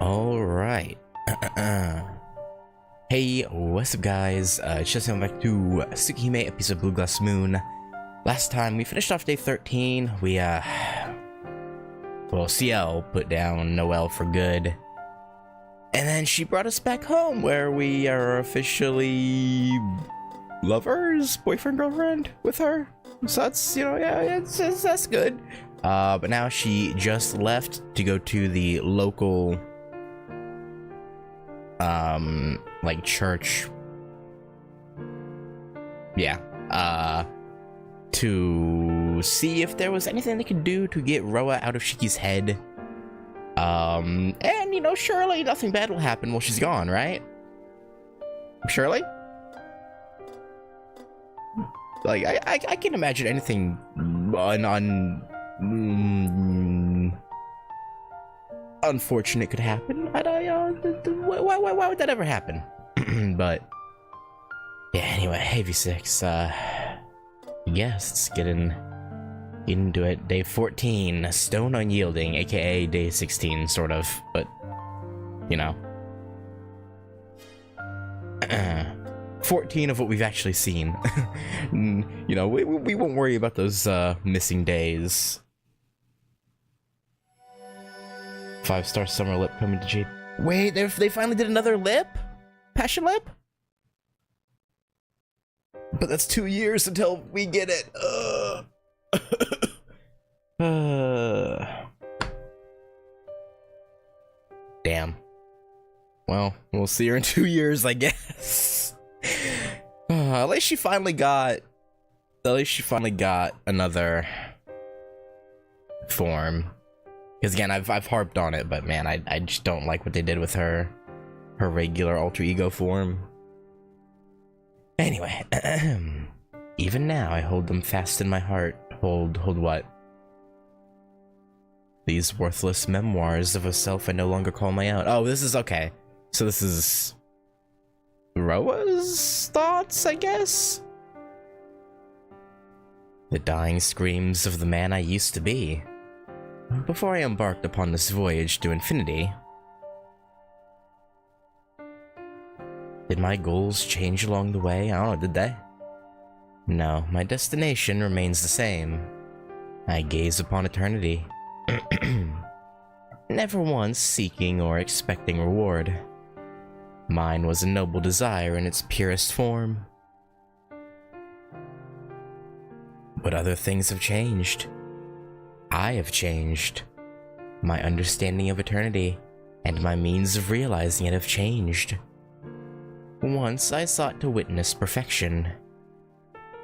Alright. Hey, what's up guys? It's just coming back to Tsukihime episode Blue Glass Moon. Last time we finished off day 13. Well, Ciel put down Noelle for good. And then she brought us back home where we are officially lovers, boyfriend, girlfriend with her. So that's, that's good. But now she just left to go to the local, like church. Yeah. To see if there was anything they could do to get Roa out of Shiki's head. And surely nothing bad will happen while she's gone, right? Surely? Like, I can't imagine anything unfortunate could happen. Why would that ever happen? But yeah, anyway, AV6, yes, let's get into it. Day 14, Stone Unyielding, aka day 16, sort of, but 14 of what we've actually seen. We won't worry about those missing days. 5-star summer lip coming to J. Wait, they finally did another lip? Passion lip? But that's 2 years until we get it. Damn. Well, we'll see her in 2 years, I guess. At least she finally got another form. Because again, I've harped on it, but man, I just don't like what they did with her regular alter ego form. Anyway, even now I hold them fast in my heart. Hold what? These worthless memoirs of a self I no longer call my own. Oh, this is okay. So this is Roa's thoughts, I guess? The dying screams of the man I used to be. Before I embarked upon this voyage to infinity, did my goals change along the way? I don't know, did they? No, my destination remains the same. I gaze upon eternity. Never once seeking or expecting reward. Mine was a noble desire in its purest form. But other things have changed. I have changed. My understanding of eternity and my means of realizing it have changed. Once I sought to witness perfection.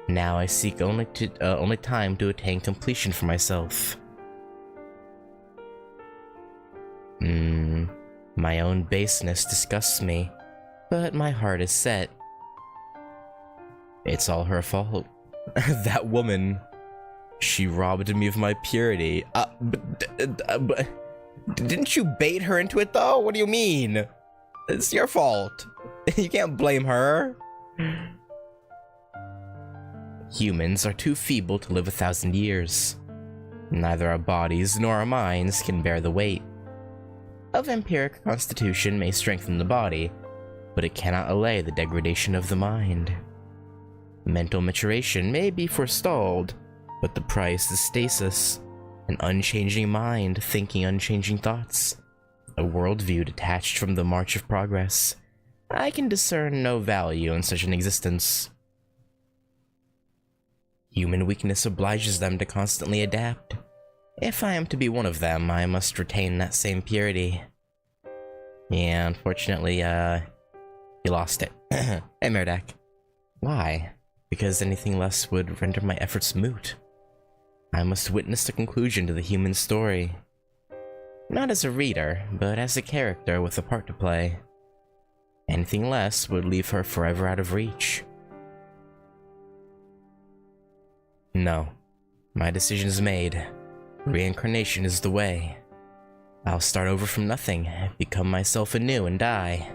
Now I seek only time to attain completion for myself. My own baseness disgusts me, but my heart is set. It's all her fault. That woman, she robbed me of my purity. But didn't you bait her into it though? What do you mean? It's your fault. You can't blame her. Humans are too feeble to live 1,000 years. Neither our bodies nor our minds can bear the weight. A vampiric constitution may strengthen the body, but it cannot allay the degradation of the mind. Mental maturation may be forestalled, but the price is stasis, an unchanging mind thinking unchanging thoughts, a worldview detached from the march of progress. I can discern no value in such an existence. Human weakness obliges them to constantly adapt. If I am to be one of them, I must retain that same purity. Yeah, unfortunately, you lost it. Hey, Merdak. Why? Because anything less would render my efforts moot. I must witness the conclusion to the human story. Not as a reader, but as a character with a part to play. Anything less would leave her forever out of reach. No. My decision is made. Reincarnation is the way. I'll start over from nothing, become myself anew and die.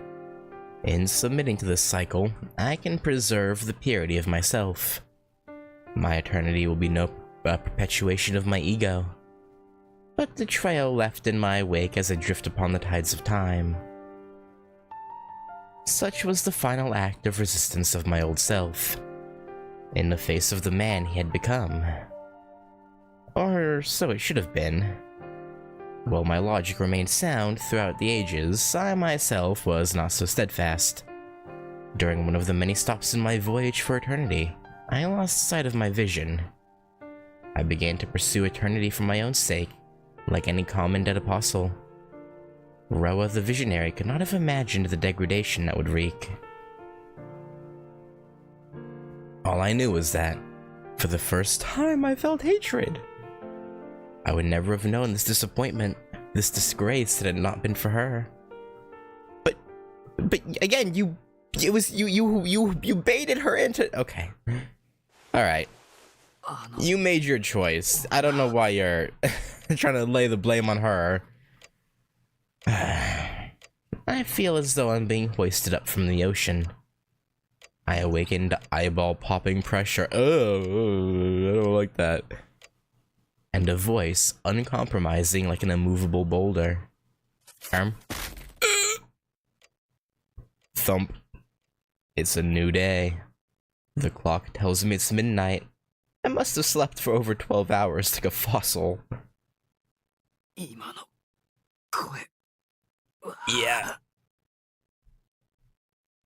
In submitting to this cycle, I can preserve the purity of myself. My eternity will be no perpetuation of my ego. but the trail left in my wake as I drift upon the tides of time. Such was the final act of resistance of my old self, in the face of the man he had become. Or so it should have been. While my logic remained sound throughout the ages, I myself was not so steadfast. During one of the many stops in my voyage for eternity, I lost sight of my vision. I began to pursue eternity for my own sake, like any common dead apostle. Roa the visionary could not have imagined the degradation that would wreak. All I knew was that, for the first time, I felt hatred. I would never have known this disappointment, this disgrace had it not been for her. But again, you baited her into. Okay, all right. You made your choice. I don't know why you're trying to lay the blame on her. I feel as though I'm being hoisted up from the ocean. I awakened to eyeball-popping pressure. Oh, I don't like that. And a voice uncompromising like an immovable boulder. Thump. It's a new day. The clock tells me it's midnight. I must have slept for over 12 hours like a fossil. Yeah.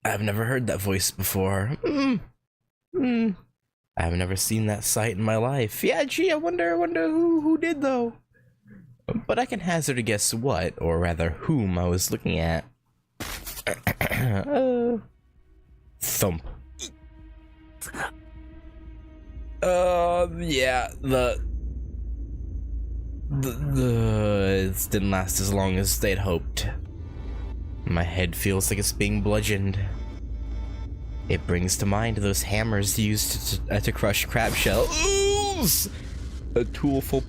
I've never heard that voice before. I've never seen that sight in my life. Yeah, gee, I wonder who did though. But I can hazard a guess what, or rather whom I was looking at. Thump. Yeah, it didn't last as long as they'd hoped. My head feels like it's being bludgeoned. It brings to mind those hammers used to crush crab shells. A tool for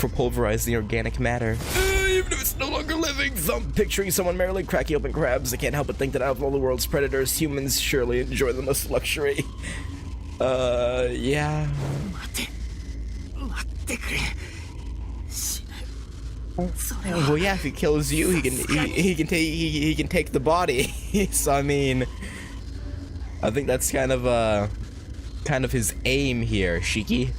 pulverizing organic matter. Even if it's no longer living. Thump, picturing someone merrily cracking open crabs. I can't help but think that out of all the world's predators, humans surely enjoy the most luxury. Yeah. Well, yeah, if he kills you, he can take the body. So I mean, I think that's kind of his aim here, Shiki.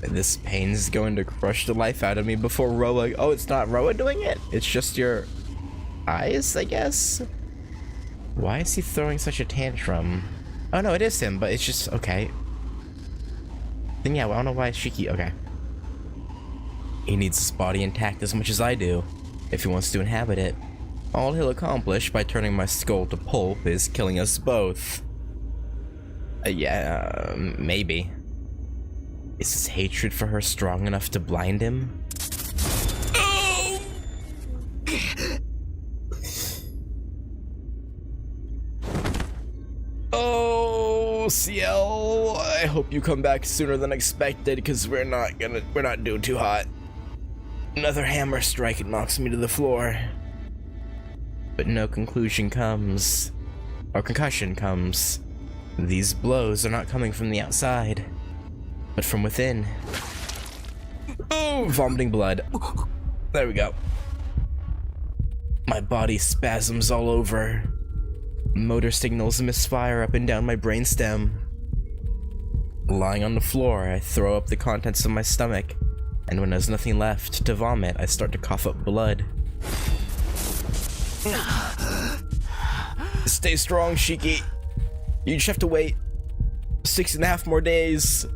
This pain's going to crush the life out of me before Roa. Oh, it's not Roa doing it? It's just your eyes, I guess? Why is he throwing such a tantrum? Oh no, it is him, but it's just, okay. Then yeah, well, I don't know why it's Shiki, okay. He needs his body intact as much as I do, if he wants to inhabit it. All he'll accomplish by turning my skull to pulp is killing us both. Yeah, maybe. Is his hatred for her strong enough to blind him? Oh! Oh, Ciel, I hope you come back sooner than expected, because we're not doing too hot. Another hammer strike knocks me to the floor. But no conclusion comes. Or concussion comes. These blows are not coming from the outside, but from within. Oh, vomiting blood. There we go. My body spasms all over. Motor signals misfire up and down my brainstem. Lying on the floor, I throw up the contents of my stomach, and when there's nothing left to vomit, I start to cough up blood. Stay strong, Shiki. You just have to wait 6.5 more days.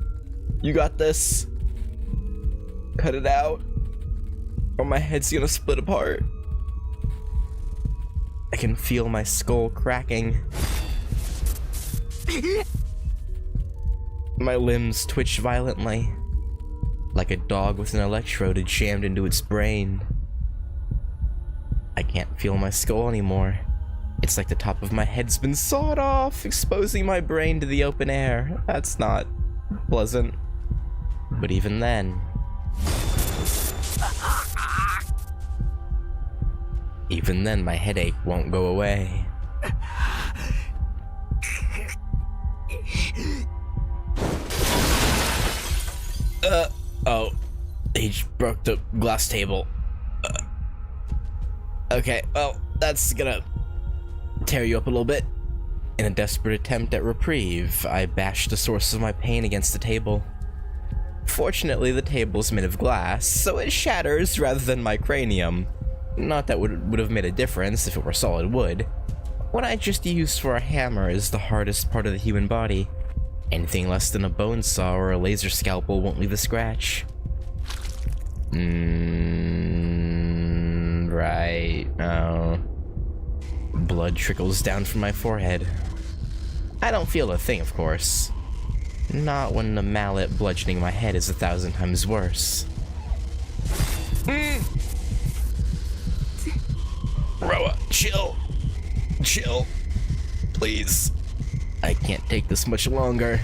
You got this. Cut it out, or my head's gonna split apart. I can feel my skull cracking. My limbs twitch violently, like a dog with an electrode jammed into its brain. I can't feel my skull anymore. It's like the top of my head's been sawed off, exposing my brain to the open air. That's not pleasant. But even then... Even then, my headache won't go away. broke the glass table. Okay, well, that's gonna tear you up a little bit. In a desperate attempt at reprieve, I bashed the source of my pain against the table. Fortunately, the table is made of glass, so it shatters rather than my cranium. Not that would have made a difference if it were solid wood. What I just used for a hammer is the hardest part of the human body. Anything less than a bone saw or a laser scalpel won't leave a scratch. Right. Oh. Blood trickles down from my forehead. I don't feel a thing, of course. Not when the mallet bludgeoning my head is 1,000 times worse. Roa, chill. Chill. Please. I can't take this much longer.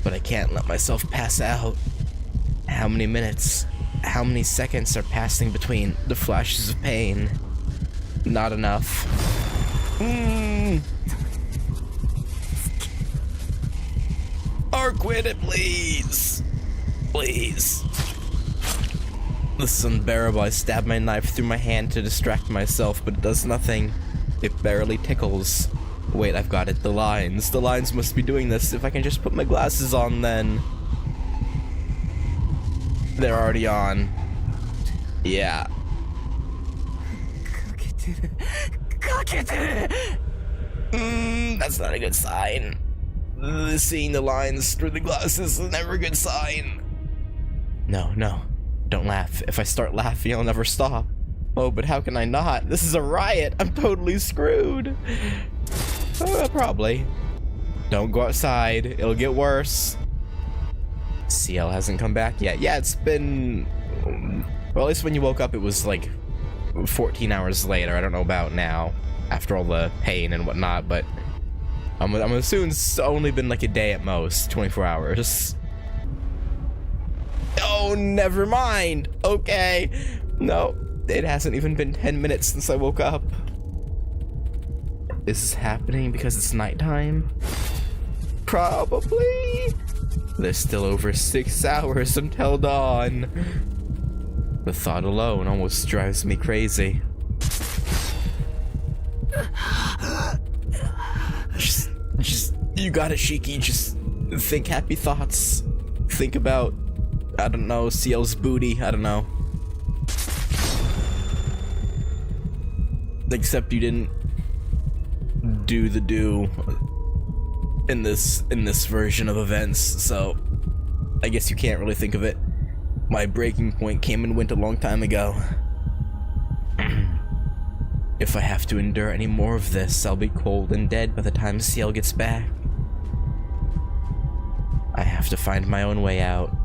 But I can't let myself pass out. How many minutes, how many seconds are passing between the flashes of pain? Not enough. ARCUEID, please! Please. This is unbearable. I stab my knife through my hand to distract myself, but it does nothing. It barely tickles. Wait, I've got it. The lines. The lines must be doing this. If I can just put my glasses on, then... They're already on. Yeah. That's not a good sign. Seeing the lines through the glasses is never a good sign. No, no. Don't laugh. If I start laughing, I'll never stop. Oh, but how can I not? This is a riot. I'm totally screwed. Probably. Don't go outside. It'll get worse. Ciel hasn't come back yet. Yeah, it's been... Well, at least when you woke up, it was like 14 hours later. I don't know about now, after all the pain and whatnot, but I'm assuming it's only been like a day at most, 24 hours. Oh, never mind. Okay. No, it hasn't even been 10 minutes since I woke up. Is this happening because it's nighttime? Probably. There's still over 6 hours until dawn. The thought alone almost drives me crazy. Just, you got it, Shiki. Just think happy thoughts. Think about, I don't know, Ciel's booty. I don't know. Except you didn't do the do in this version of events, so I guess you can't really think of it. My breaking point came and went a long time ago. If I have to endure any more of this, I'll be cold and dead by the time Ciel gets back. I have to find my own way out.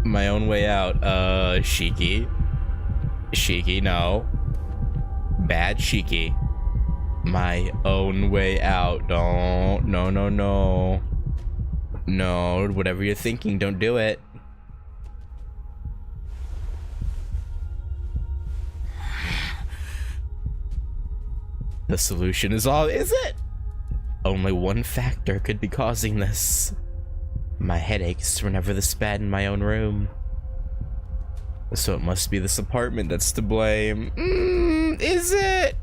My own way out, Shiki. Shiki, no. Bad Shiki. My own way out. Don't. No, no, no. No, whatever you're thinking, don't do it. The solution is all, is it? Only one factor could be causing this. My headaches whenever this bad in my own room. So it must be this apartment that's to blame. Is it?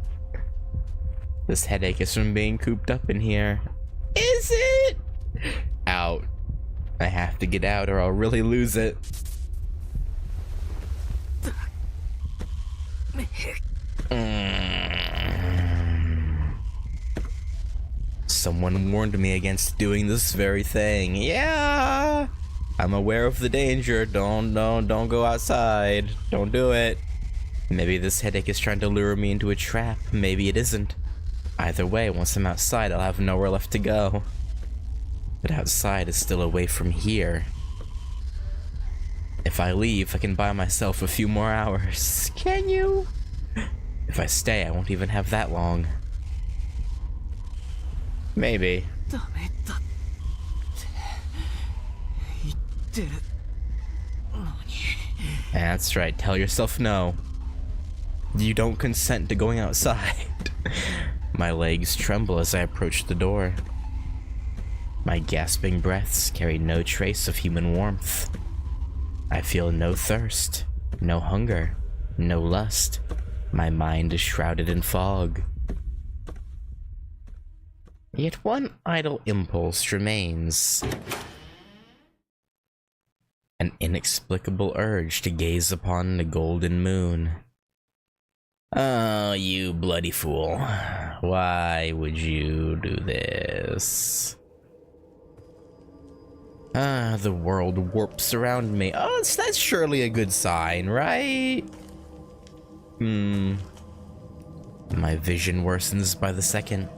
This headache is from being cooped up in here. Is it? Out. I have to get out or I'll really lose it. Someone warned me against doing this very thing. Yeah, I'm aware of the danger. Don't go outside. Don't do it. Maybe this headache is trying to lure me into a trap. Maybe it isn't. Either way, once I'm outside, I'll have nowhere left to go. But outside is still away from here. If I leave, I can buy myself a few more hours. Can you? If I stay, I won't even have that long. Maybe. That's right, tell yourself no. You don't consent to going outside. My legs tremble as I approach the door. My gasping breaths carry no trace of human warmth. I feel no thirst, no hunger, no lust. My mind is shrouded in fog. Yet one idle impulse remains. An inexplicable urge to gaze upon the golden moon. Oh, you bloody fool. Why would you do this? The world warps around me. Oh, that's surely a good sign, right? My vision worsens by the second.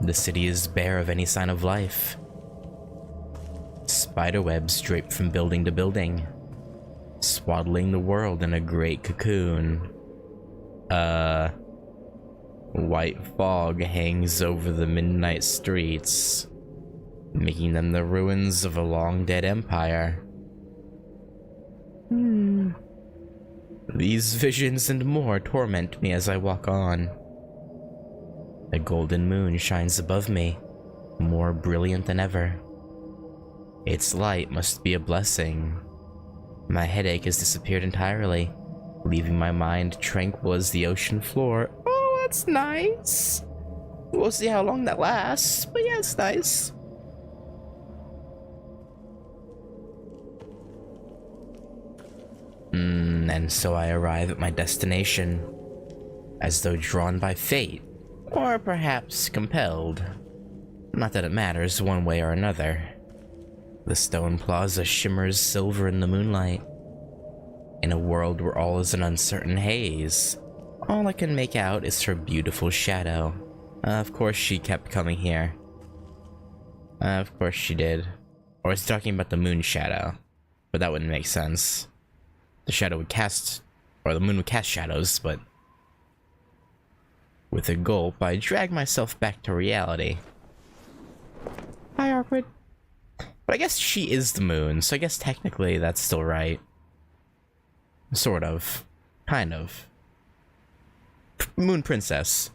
The city is bare of any sign of life. Spiderwebs drape from building to building, swaddling the world in a great cocoon. White fog hangs over the midnight streets, making them the ruins of a long-dead empire. These visions and more torment me as I walk on. The golden moon shines above me, more brilliant than ever. Its light must be a blessing. My headache has disappeared entirely, leaving my mind tranquil as the ocean floor. Oh, that's nice. We'll see how long that lasts, but yeah, it's nice. And so I arrive at my destination, as though drawn by fate, or perhaps compelled. Not that it matters one way or another. The stone plaza shimmers silver in the moonlight. In a world where all is an uncertain haze, all I can make out is her beautiful shadow. Of course she kept coming here. Of course she did. Or it's talking about the moon shadow, but that wouldn't make sense. The shadow would cast, or the moon would cast shadows, but... With a gulp, I drag myself back to reality. Hi, ARCUEID. But I guess she is the moon, so I guess technically that's still right. Sort of. Kind of. Moon Princess.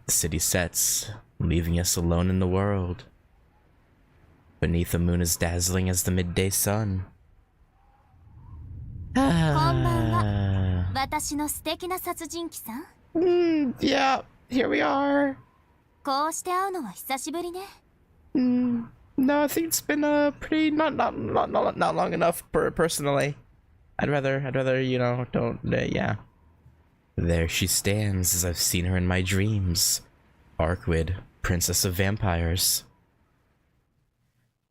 The city sets, leaving us alone in the world. Beneath the moon as dazzling as the midday sun. Yeah, here we are. No, I think it's been pretty not long enough personally. I'd rather you know don't yeah. There she stands as I've seen her in my dreams. ARCUEID, Princess of Vampires.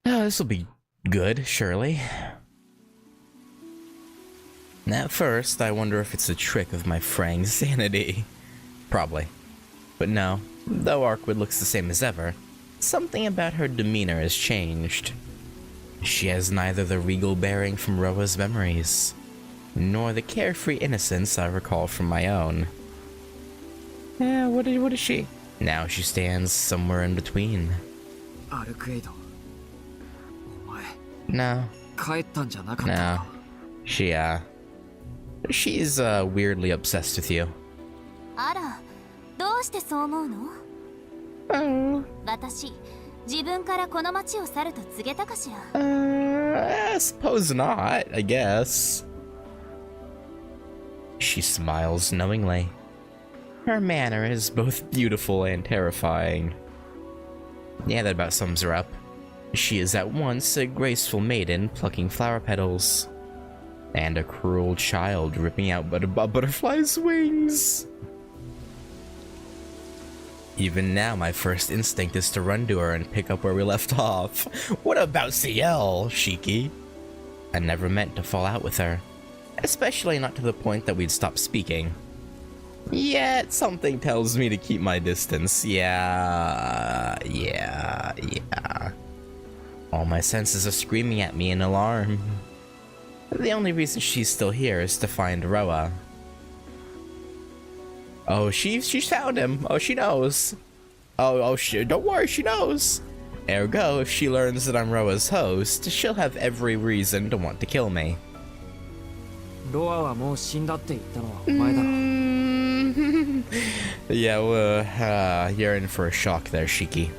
This will be good, surely. At first, I wonder if it's a trick of my fraying sanity. Probably. But no, though ARCUEID looks the same as ever, something about her demeanor has changed. She has neither the regal bearing from Roa's memories, nor the carefree innocence I recall from my own. What is she? Now she stands somewhere in between. No. She's weirdly obsessed with you. Oh. I suppose not, I guess. She smiles knowingly. Her manner is both beautiful and terrifying. Yeah, that about sums her up. She is at once a graceful maiden plucking flower petals, and a cruel child ripping out a butterfly's wings. Even now, my first instinct is to run to her and pick up where we left off. What about Ciel, Shiki? I never meant to fall out with her, especially not to the point that we'd stop speaking. Yet something tells me to keep my distance. Yeah. All my senses are screaming at me in alarm. The only reason she's still here is to find Roa. Oh, she's found him. Oh, she knows. Don't worry, she knows. Ergo, if she learns that I'm Roa's host, she'll have every reason to want to kill me. Yeah, well, you're in for a shock there, Shiki.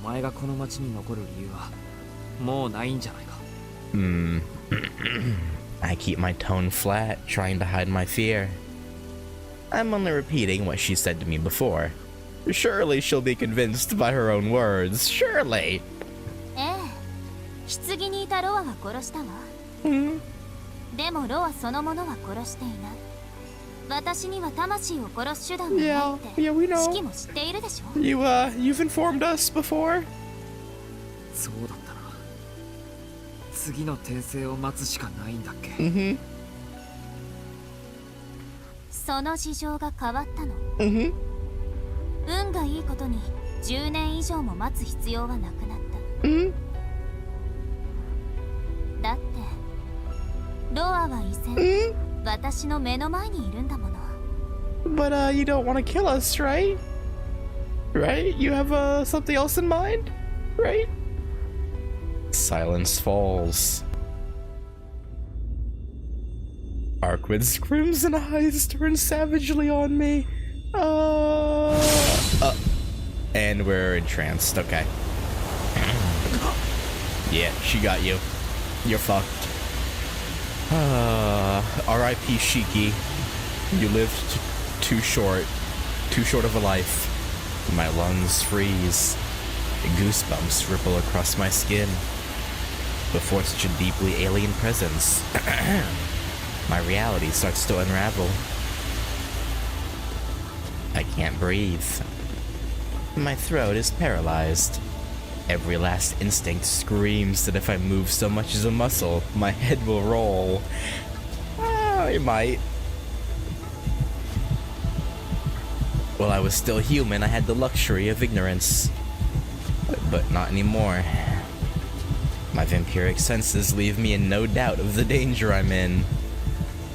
お前がこの町に残る理由はもうないんじゃないか。I keep my tone flat, trying to hide my fear. I'm only repeating what she said to me before. Surely she'll be convinced by her own words. Surely. ええ、棺にいたロアは殺したわ。でもロアそのものは殺していない。私には魂を殺す手段がないってシキも知っているでしょ。You've informed us before. そうだったな。次の転生を待つしかないんだっけ。その事情が変わったの。運がいいことに10年以上も待つ必要はなくなった。だってロアは依然、私の目の前にいるんだもの。But you don't want to kill us, right? Right? You have something else in mind, right? Silence falls. ARCUEID's crimson eyes turn savagely on me. And we're entranced. Okay. Yeah, she got you. You're fucked. R.I.P. Shiki. You lived too short of a life. My lungs freeze. Goosebumps ripple across my skin. Before such a deeply alien presence, my reality starts to unravel. I can't breathe. My throat is paralyzed. Every last instinct screams that if I move so much as a muscle, my head will roll. It might. While I was still human, I had the luxury of ignorance. But not anymore. My vampiric senses leave me in no doubt of the danger I'm in.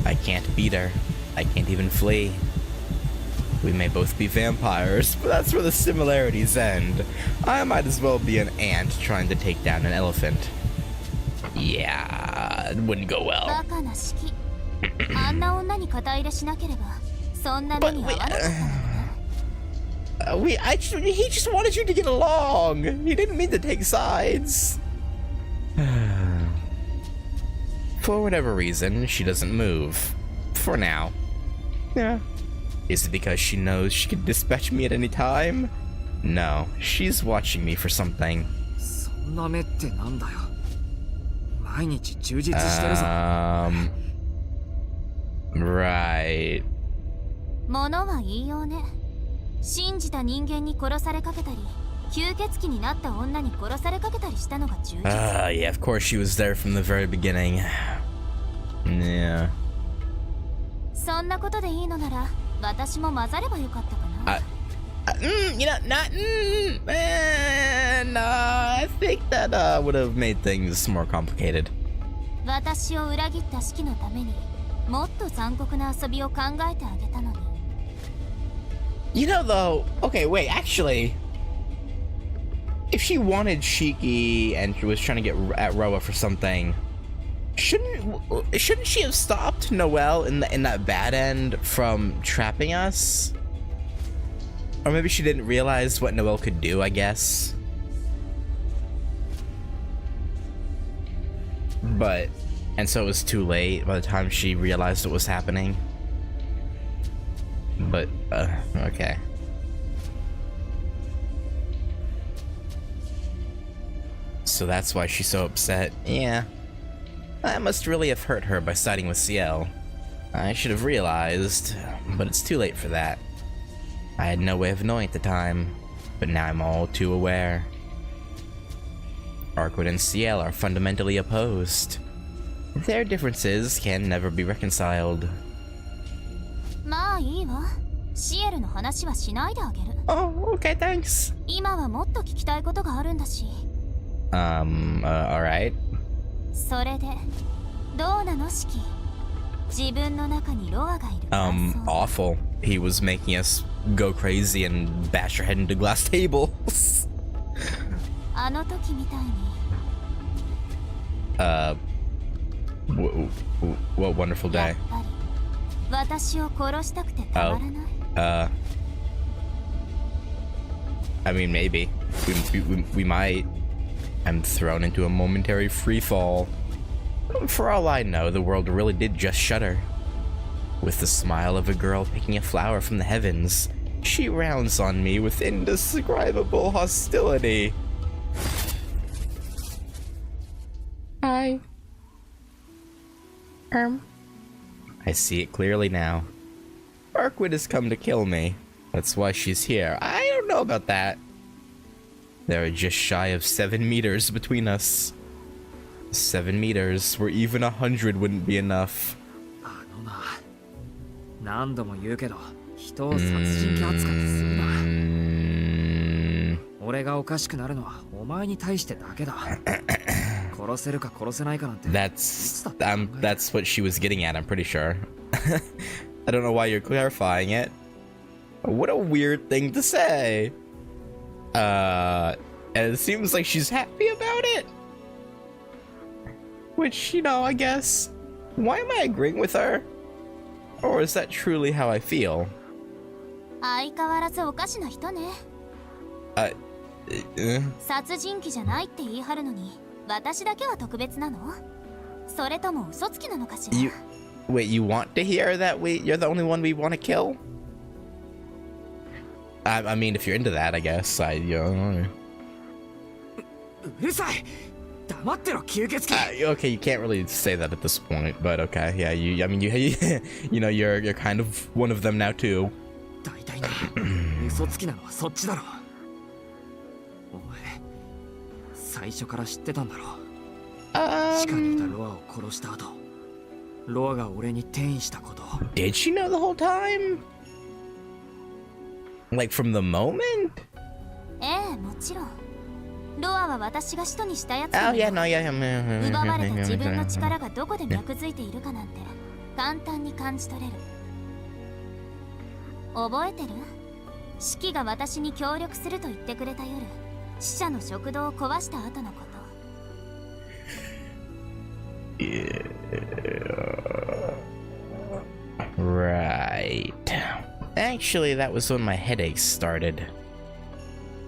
I can't beat her. I can't even flee. We may both be vampires, but that's where the similarities end. I might as well be an ant trying to take down an elephant. Yeah, it wouldn't go well. He just wanted you to get along. He didn't mean to take sides. For whatever reason, she doesn't move. For now. Yeah. Is it because she knows she can dispatch me at any time? No, she's watching me for something. Right. 物は言いようね。信じた人間に殺されかけたり、吸血鬼になった女に殺されかけたりしたのが充実。Yeah, of course she was there from the very beginning. Yeah. そんなことでいいのなら、私も混ざればよかったかな。You know, no, I think that would have made things more complicated. 私を裏切った式のためにもっと残酷な遊びを考えてあげたのに。You know, though, okay, wait, actually, if she wanted Shiki and she was trying to get at Roa for something, shouldn't she have stopped Noelle in that bad end from trapping us? Or maybe she didn't realize what Noelle could do, I guess. And so it was too late by the time she realized what was happening. But, okay. So that's why she's so upset. Yeah. I must really have hurt her by siding with Ciel. I should have realized, but it's too late for that. I had no way of knowing at the time, but now I'm all too aware. ARCUEID and Ciel are fundamentally opposed. Their differences can never be reconciled. まあいいわ。シエルの話はしないであげる。Oh, okay, thanks. 今はもっと聞きたいことがあるんだし。Alright. それで、どうなのシキ？自分の中にロアがいる。Awful. He was making us go crazy and bash our head into glass tables. あの時みたいに。What wonderful day. やっぱり私を殺したくてたまらない。I mean, maybe. We might. I'm thrown into a momentary free fall. For all I know, the world really did just shudder. With the smile of a girl picking a flower from the heavens, she rounds on me with indescribable hostility. Hi. I see it clearly now. ARCUEID has come to kill me. That's why she's here. I don't know about that. There are just shy of 7 meters between us. 7 meters, where even 100 wouldn't be enough. 何度も言うけど、人を殺人鬼扱いするな。俺がおかしくなるのはお前に対してだけだ。殺せるか殺せないかなんて。That's what she was getting at, I'm pretty sure. I don't know why you're clarifying it. What a weird thing to say. And it seems like she's happy about it. Which, you know, I guess. Why am I agreeing with her? Or is that truly how I feel? 相変わらずおかしな人ね。殺人鬼じゃないって言い張るのに、私だけは特別なの？それとも嘘つきなのかしら？ Wait, you want to hear that you're the only one we want to kill? I mean, if you're into that, I guess. Okay, you can't really say that at this point, but okay, yeah. I mean, you know, you're kind of one of them now too. 大体な、嘘つきなのはそっちだろ。お前、最初から知ってたんだろ。地下にいたロアを殺した後、ロアが俺に転移したこと。Did she know the whole time? Like from the moment? ええ、もちろん。ロアは私が使徒にしたやつだ。Oh yeah, no, yeah. 奪われた自分の力がどこで脈づいているかなんて簡単に感じ取れる。覚えてる？シキが私に協力すると言ってくれた夜、死者の食堂を壊した後のこと。Yeah. Right. Actually, that was when my headaches started.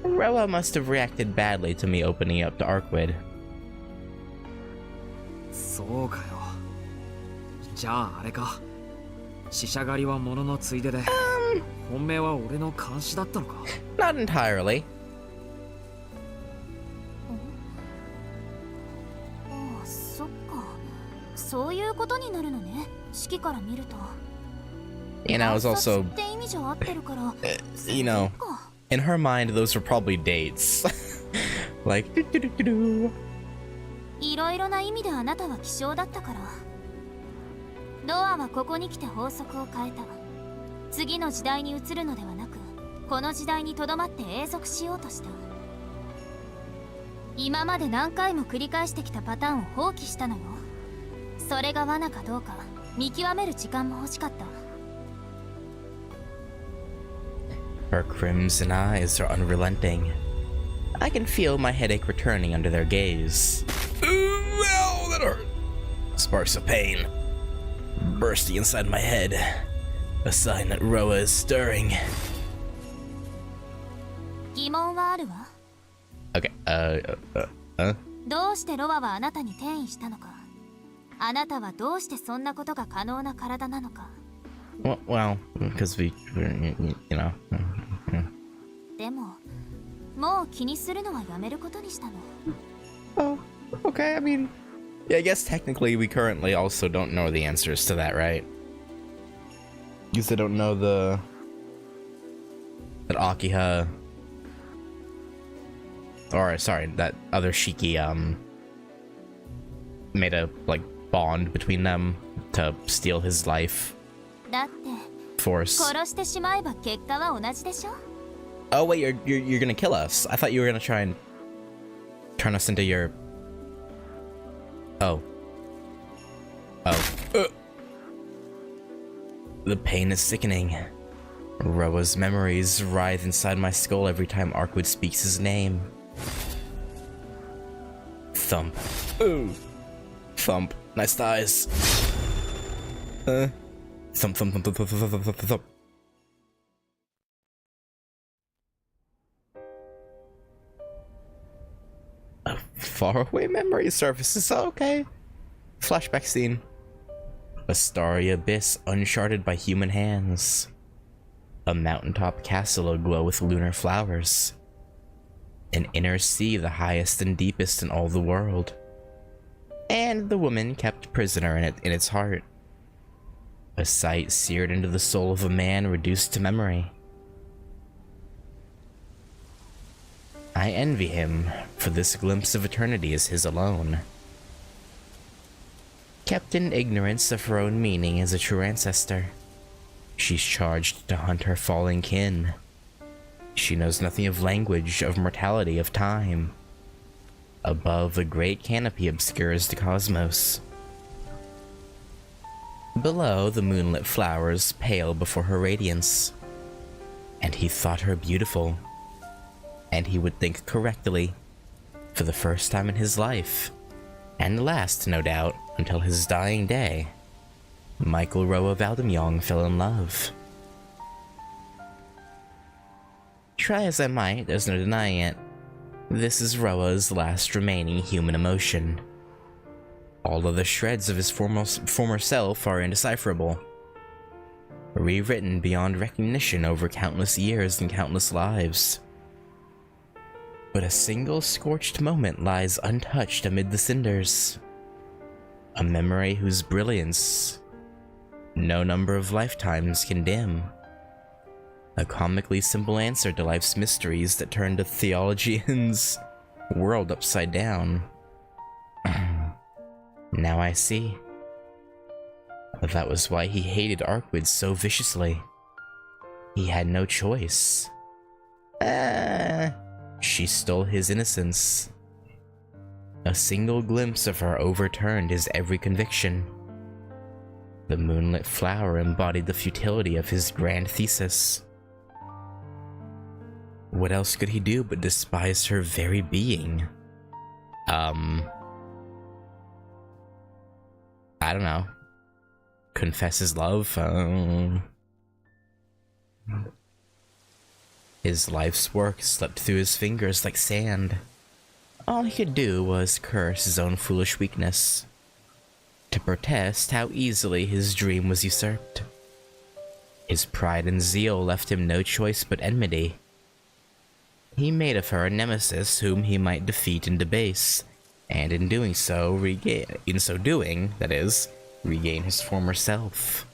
Roa must have reacted badly to me opening up to ARCUEID. そうかよ。じゃああれか。死者狩りは物のついでで、本命は俺の監視だったのか。Not entirely. ああ、そっか。そういうことになるのね。式から見ると。You know, it was also, you know, in her mind, those were probably dates. Like, do. いろいろな意味であなたは希少だったから。ロアはここに来て法則を変えた。次の時代に移るのではなく、この時代にとどまって永続しようとした。今まで何回も繰り返してきたパターンを放棄したのよ。それが罠かどうか見極める時間も欲しかった。Her crimson eyes are unrelenting. I can feel my headache returning under their gaze. Ooh, ow, that hurt. Sparks of pain bursting inside my head. A sign that Roa is stirring. 疑問はあるわ。Okay, どうしてロアはあなたに転移したのか。あなたはどうしてそんなことが可能な体なのか。Well, because we, you know. でも、もう気にするのはやめることにしたの。Oh, okay, I mean, yeah, I guess technically we currently also don't know the answers to that, right? Because I don't know that Akiha, or sorry, that other Shiki, made a, like, bond between them to steal his life. だって Force. 殺してしまえば結果は同じでしょ。 Oh wait, you're gonna kill us. I thought you were gonna try and turn us into your. Oh. The pain is sickening. Roa's memories writhe inside my skull every time ARCUEID speaks his name. Thump. Ooh. Thump. Nice thighs. Thump, thump, thump, thump, thump, thump, thump, thump, thump. faraway memory surfaces. Okay. Flashback scene. A starry abyss uncharted by human hands. A mountaintop castle aglow with lunar flowers. An inner sea, the highest and deepest in all the world. And the woman kept prisoner in its heart. A sight seared into the soul of a man reduced to memory. I envy him, for this glimpse of eternity is his alone. Kept in ignorance of her own meaning as a true ancestor, she's charged to hunt her fallen kin. She knows nothing of language, of mortality, of time. Above, a great canopy obscures the cosmos. Below, the moonlit flowers pale before her radiance. And he thought her beautiful. And he would think correctly, for the first time in his life, and last, no doubt, until his dying day. Michael Roa Valdemjong fell in love. Try as I might, there's no denying it. This is Roa's last remaining human emotion. All of the shreds of his former self are indecipherable. Rewritten beyond recognition over countless years and countless lives. But a single scorched moment lies untouched amid the cinders. A memory whose brilliance no number of lifetimes can dim. A comically simple answer to life's mysteries that turned a theologian's world upside down. Now I see. That was why he hated ARCUEID so viciously. He had no choice. She stole his innocence. A single glimpse of her overturned his every conviction. The moonlit flower embodied the futility of his grand thesis. What else could he do but despise her very being? I don't know. Confess his love? His life's work slipped through his fingers like sand. All he could do was curse his own foolish weakness. To protest how easily his dream was usurped. His pride and zeal left him no choice but enmity. He made of her a nemesis whom he might defeat and debase, and in doing so, regain his former self.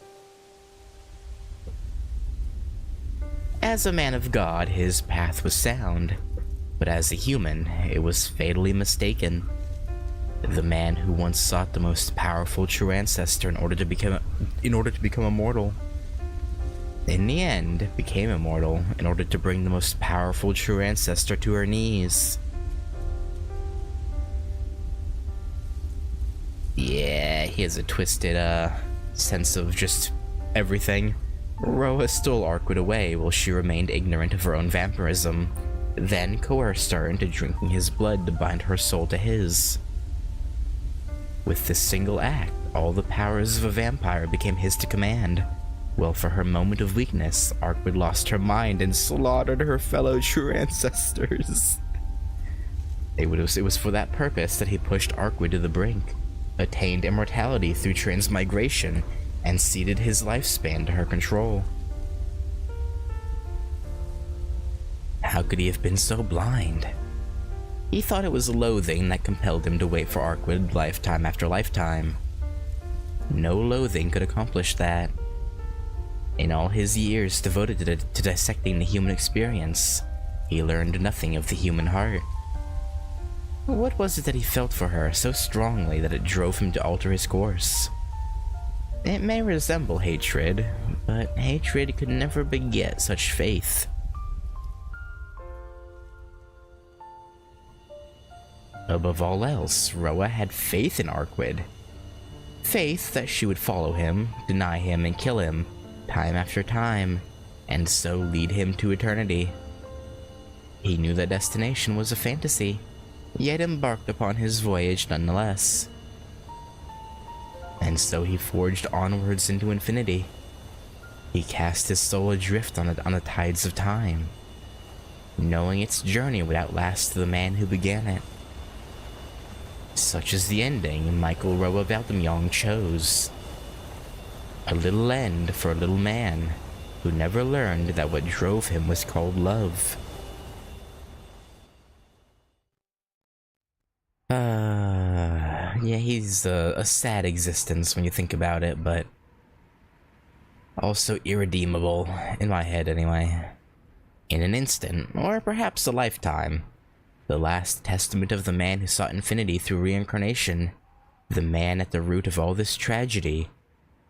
As a man of God, his path was sound, but as a human, it was fatally mistaken. The man who once sought the most powerful true ancestor in order to become immortal, in the end became immortal in order to bring the most powerful true ancestor to her knees. Yeah, he has a twisted sense of just everything. Roa stole ARCUEID away while she remained ignorant of her own vampirism, then coerced her into drinking his blood to bind her soul to his. With this single act, all the powers of a vampire became his to command, while for her moment of weakness, ARCUEID lost her mind and slaughtered her fellow true ancestors. It was for that purpose that he pushed ARCUEID to the brink, attained immortality through transmigration, and ceded his lifespan to her control. How could he have been so blind? He thought it was loathing that compelled him to wait for ARCUEID lifetime after lifetime. No loathing could accomplish that. In all his years devoted to dissecting the human experience, he learned nothing of the human heart. What was it that he felt for her so strongly that it drove him to alter his course? It may resemble hatred, but hatred could never beget such faith. Above all else, Roa had faith in ARCUEID. Faith that she would follow him, deny him, and kill him, time after time, and so lead him to eternity. He knew that destination was a fantasy, yet embarked upon his voyage nonetheless. And so he forged onwards into infinity. He cast his soul adrift on the tides of time, knowing its journey would outlast the man who began it. Such is the ending Michael Roa Valdemyong chose. A little end for a little man who never learned that what drove him was called love. Yeah, he's a sad existence when you think about it, but also irredeemable, in my head anyway. In an instant, or perhaps a lifetime, the last testament of the man who sought infinity through reincarnation, the man at the root of all this tragedy,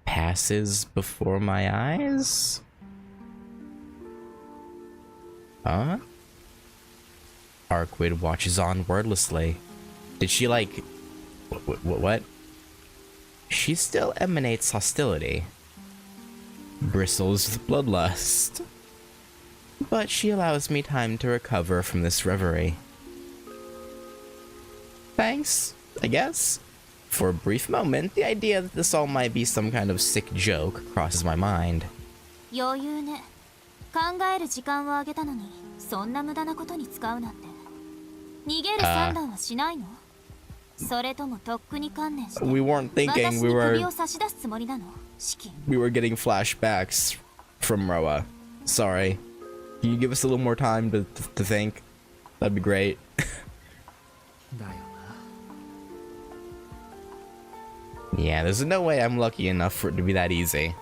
passes before my eyes? Huh? ARCUEID watches on wordlessly. Did she like... What? She still emanates hostility. Bristles with bloodlust. But she allows me time to recover from this reverie. Thanks, I guess. For a brief moment, the idea that this all might be some kind of sick joke crosses my mind. 余裕ね。考える時間をあげたのに、そんな無駄なことに使うなんて。逃げる算段はしないの？それともとっくに観念して。We weren't thinking we 私に首を差し出すつもりなの？式。We were getting flashbacks from Roa. Sorry. Can you give us a little more time to think? That'd be great. だよな。 Yeah, there's no way I'm lucky enough for it to be that easy.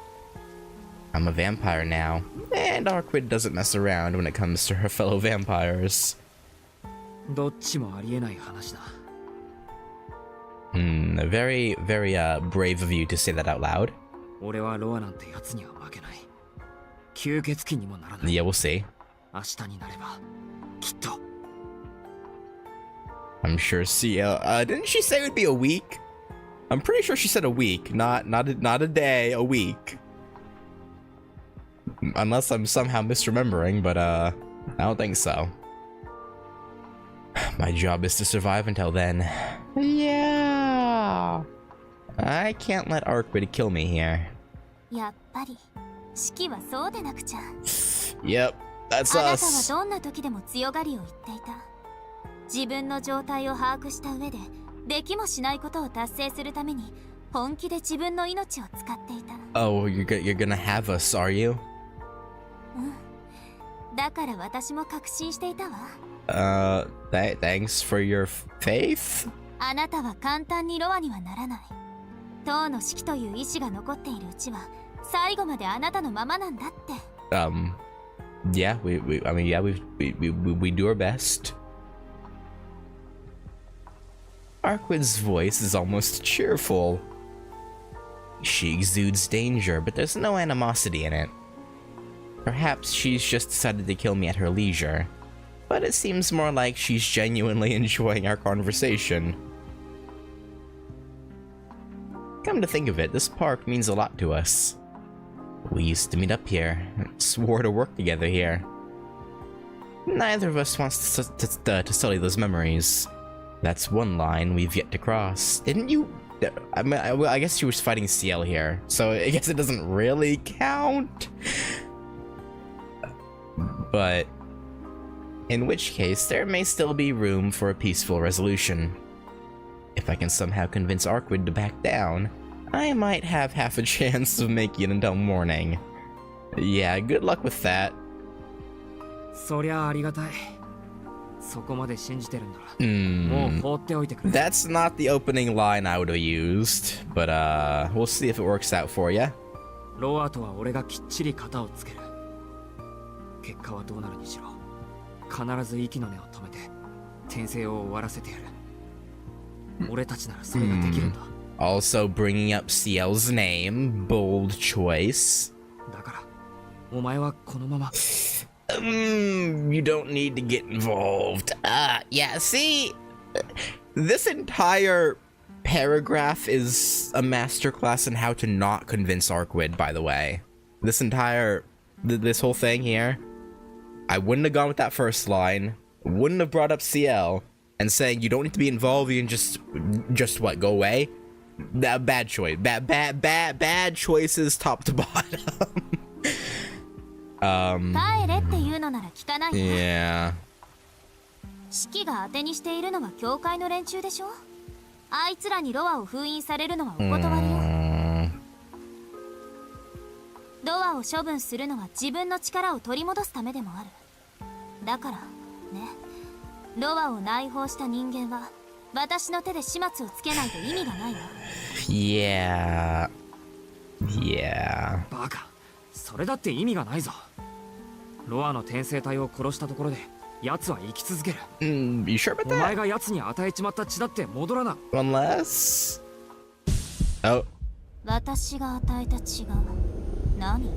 I'm a vampire now, and ARCUEID doesn't mess around when it comes to her fellow vampires. どっちもありえない話だ。Very, very, brave of you to say that out loud. 俺はロアなんてやつには負けない。吸血鬼にもならない。 Yeah, we'll see. 明日になれば、きっと。 I'm sure Ciel, didn't she say it would be a week? I'm pretty sure she said a week, not a day, a week. Unless I'm somehow misremembering, but I don't think so. My job is to survive until then. Yeah. I can't let ARCUEID kill me here. やっぱり、式はそうでなくちゃ。 Yep, that's あなたは us. どんな時でも強がりを言っていた。自分の状態を把握した上で、できもしないことを達成するために、本気で自分の命を使っていた。Oh, you're gonna have us, are you? だから私も確信していたわ。Thanks for your faith? あなたは簡単にロアにはならない。塔の式という意志が残っているうちは、最後まであなたのままなんだって。Yeah, we do our best. ARCUEID's voice is almost cheerful. She exudes danger, but there's no animosity in it. Perhaps she's just decided to kill me at her leisure, but it seems more like she's genuinely enjoying our conversation. Come to think of it, this park means a lot to us. We used to meet up here, swore to work together here. Neither of us wants to sully those memories. That's one line we've yet to cross. Didn't you? I guess she was fighting Ciel here, so I guess it doesn't really count. But in which case, there may still be room for a peaceful resolution. If I can somehow convince ARCUEID to back down, I might have half a chance of making it until morning. Yeah, good luck with that. そりゃありがたい。そこまで信じてるんだら。もう放っておいてくれ。That's not the opening line I would have used, but we'll see if it works out for you. ロアとは俺がきっちり型をつける。結果はどうなるにしろ、必ず息の根を止めて転生を終わらせてやる。俺たちならそれができるんだ。Also bringing up Ciel's name, bold choice. だから、お前はこのまま。You don't need to get involved. Yeah, see, this entire paragraph is a masterclass in how to not convince ARCUEID, by the way. This whole thing here, I wouldn't have gone with that first line, wouldn't have brought up Ciel, and saying you don't need to be involved, you can just what, go away? That bad choice. Bad choices top to bottom. 帰れっていうのなら聞かないわ。Yeah. 式が当てにしているのは教会の連中でしょ。あいつらにロアを封印されるのはお断りよ。ロアを処分するのは自分の力を取り戻すためでもある。だからね、ロアを内包した人間は私の手で始末をつけないと意味がないわ。バカ、それだって意味がないぞ。ロアの転生体を殺したところで奴は生き続ける。You sure about お that? 前が奴に与えちまった血だって戻らな。 Unless... Oh. 私が与えた血が何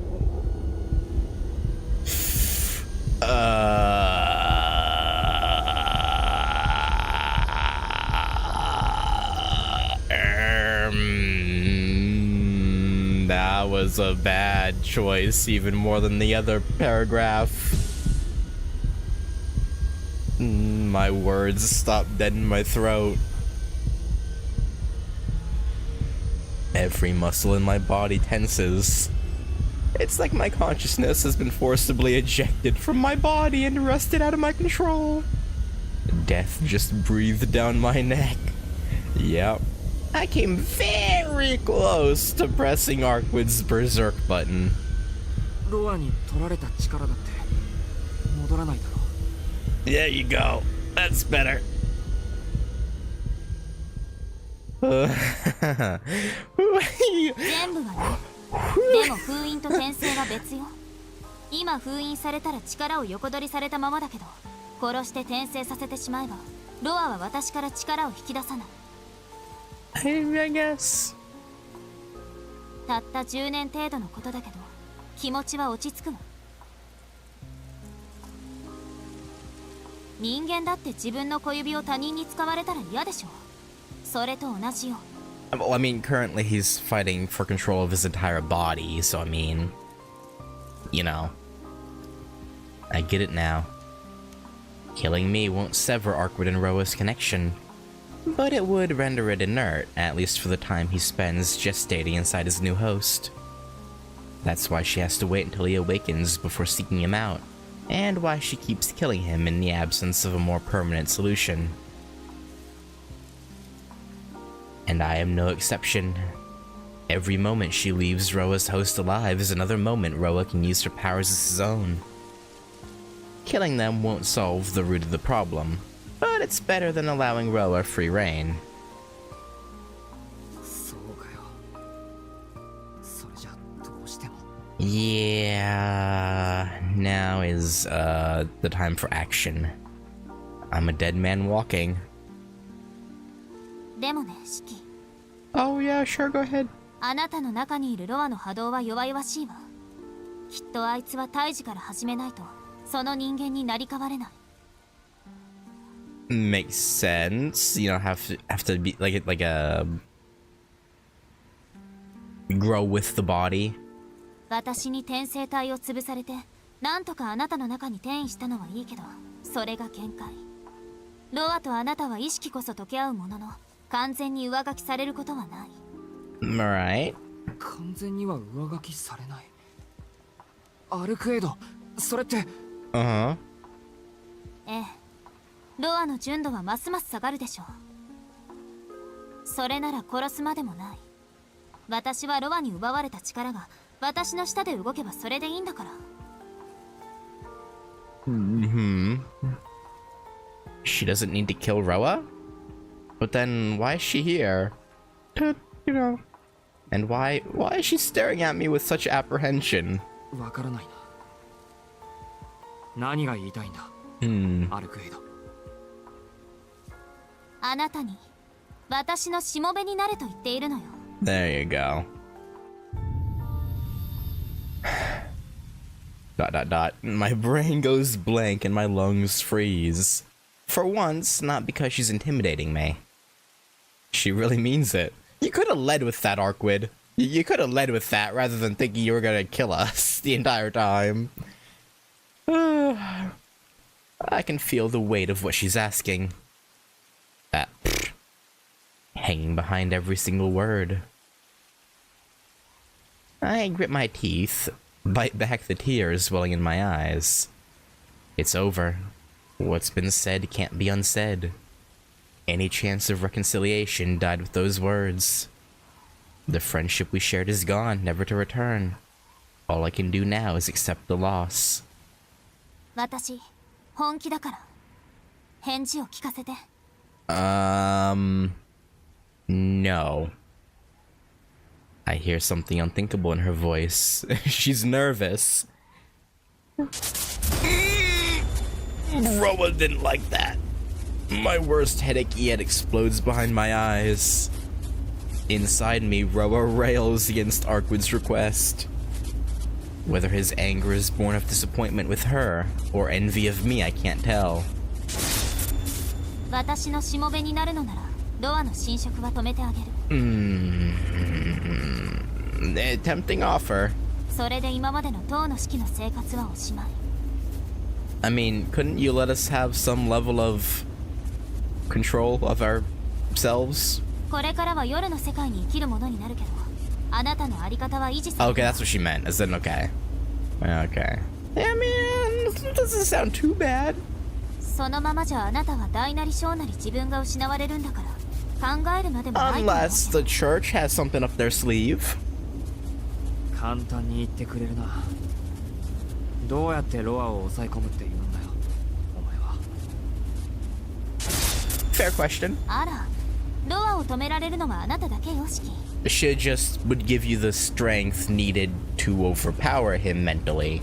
？That was a bad choice, even more than the other paragraph. My words stopped dead in my throat. Every muscle in my body tenses. It's like my consciousness has been forcibly ejected from my body and wrested out of my control. Death just breathed down my neck. Yep. I came very close to pressing ARCUEID's berserk button. ロアに取られた力だって戻らないだろう。 There you go. That's better. 全部はね。でも封印と転生は別よ。今封印されたら力を横取りされたままだけど、殺して転生させてしまえばロアは私から力を引き出さない。I guess. たった10年程度のことだけど気持ちは落ち着くわ。人間だって自分の小指を他人に使われたら嫌でしょ。それと同じよ。Well, I mean, currently he's fighting for control of his entire body, so I mean, you know. I get it now. Killing me won't sever ARCUEID and Roa's connection, but it would render it inert, at least for the time he spends gestating inside his new host. That's why she has to wait until he awakens before seeking him out, and why she keeps killing him in the absence of a more permanent solution. And I am no exception. Every moment she leaves Roa's host alive is another moment Roa can use her powers as his own. Killing them won't solve the root of the problem, but it's better than allowing Roa free reign. そうかよ。それじゃどうしても。 Yeah, now is the time for action. I'm a dead man walking. でもね、シキ。 Oh yeah, sure, go ahead. あなたの中にいるロアの波動は弱々しいわ。きっとあいつは胎児から始めないとその人間になり変われない。 Makes sense. You know, have to be like a grow with the body. 私に転生体を潰されてなんとかあなたの中に転移したのはいいけど、それが限界。ロアとあなたは意識こそ溶け合うものの完全に上書きされることはない。 Alright. 完全には上書きされない。アルクエイド、それって。Uh-huh. ええ、ロアの純度はますます下がるでしょう。それなら殺すまでもない。私はロアに奪われた力が私の下で動けばそれでいいんだから。 She doesn't need to kill Roa? But then why is she here? You know. And why is she staring at me with such apprehension? わからないな。何が言いたいんだ、アルクエイド。あなたに私のしもべになれと言っているのよ。 There you go. ... My brain goes blank and my lungs freeze. For once, not because she's intimidating me. She really means it. You could have led with that, ARCUEID. You could have led with that rather than thinking you were gonna kill us the entire time. I can feel the weight of what she's asking. That hanging behind every single word. I grit my teeth, bite back the tears welling in my eyes. It's over. What's been said can't be unsaid. Any chance of reconciliation died with those words. The friendship we shared is gone, never to return. All I can do now is accept the loss. 私、本気だから。返事を聞かせて。No. I hear something unthinkable in her voice. She's nervous. Roa didn't like that. My worst headache yet explodes behind my eyes. Inside me, Roa rails against ARCUEID's request. Whether his anger is born of disappointment with her, or envy of me, I can't tell. 私のしもべになるのなら、ロアの侵食は止めてあげる。Tempting offer. それで今までの塔の式の生活はおしまい。I mean, couldn't you let us have some level of control of ourselves? これからは夜の世界に生きるものになるけど、あなたのあり方は維持される。Okay, that's what she meant. I said okay. Okay. Yeah, man, it doesn't sound too bad. そのままじゃあなたは大なり小なり自分が失われるんだから、考えるまでもないと思う。Unless the church has something up their sleeve. 簡単に言ってくれるな。どうやってロアを抑え込むって言うんだよ、お前は。Fair question. あら、ロアを止められるのはあなただけよ、シキ。She just would give you the strength needed to overpower him mentally.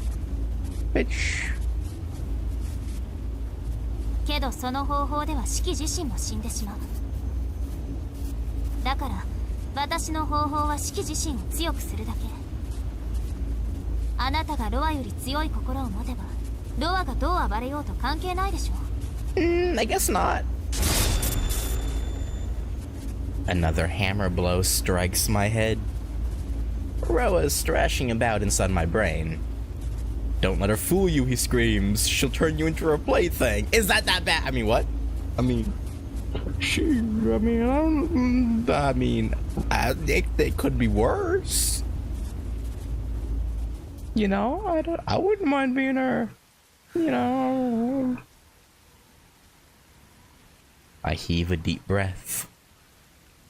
Which... けどその方法ではシキ自身も死んでしまう。だから私の方法はシキ自身を強くするだけ。あなたがロアより強い心を持てば、ロアがどう暴れようと関係ないでしょ。I guess not. Another hammer blow strikes my head. Roa's thrashing about inside my brain. Don't let her fool you, he screams. She'll turn you into her plaything. Is that bad? I mean, what? I mean, it could be worse. You know, I wouldn't mind being her. You know. I heave a deep breath.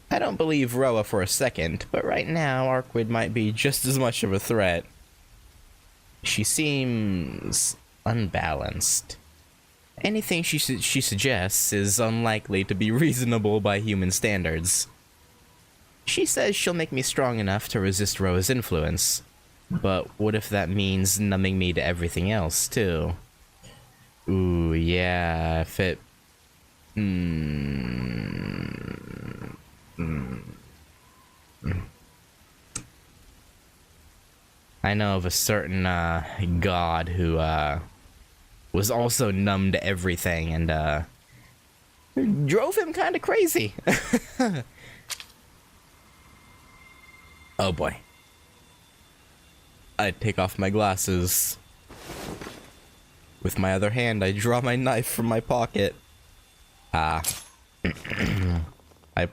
I don't believe Roa for a second, but right now ARCUEID might be just as much of a threat. She seems unbalanced. Anything she suggests is unlikely to be reasonable by human standards. She says she'll make me strong enough to resist Roa's influence, but what if that means numbing me to everything else too? Ooh, yeah, if it... I know of a certain god who was also numb to everything and drove him kind of crazy. Oh boy. I take off my glasses. With my other hand, I draw my knife from my pocket. I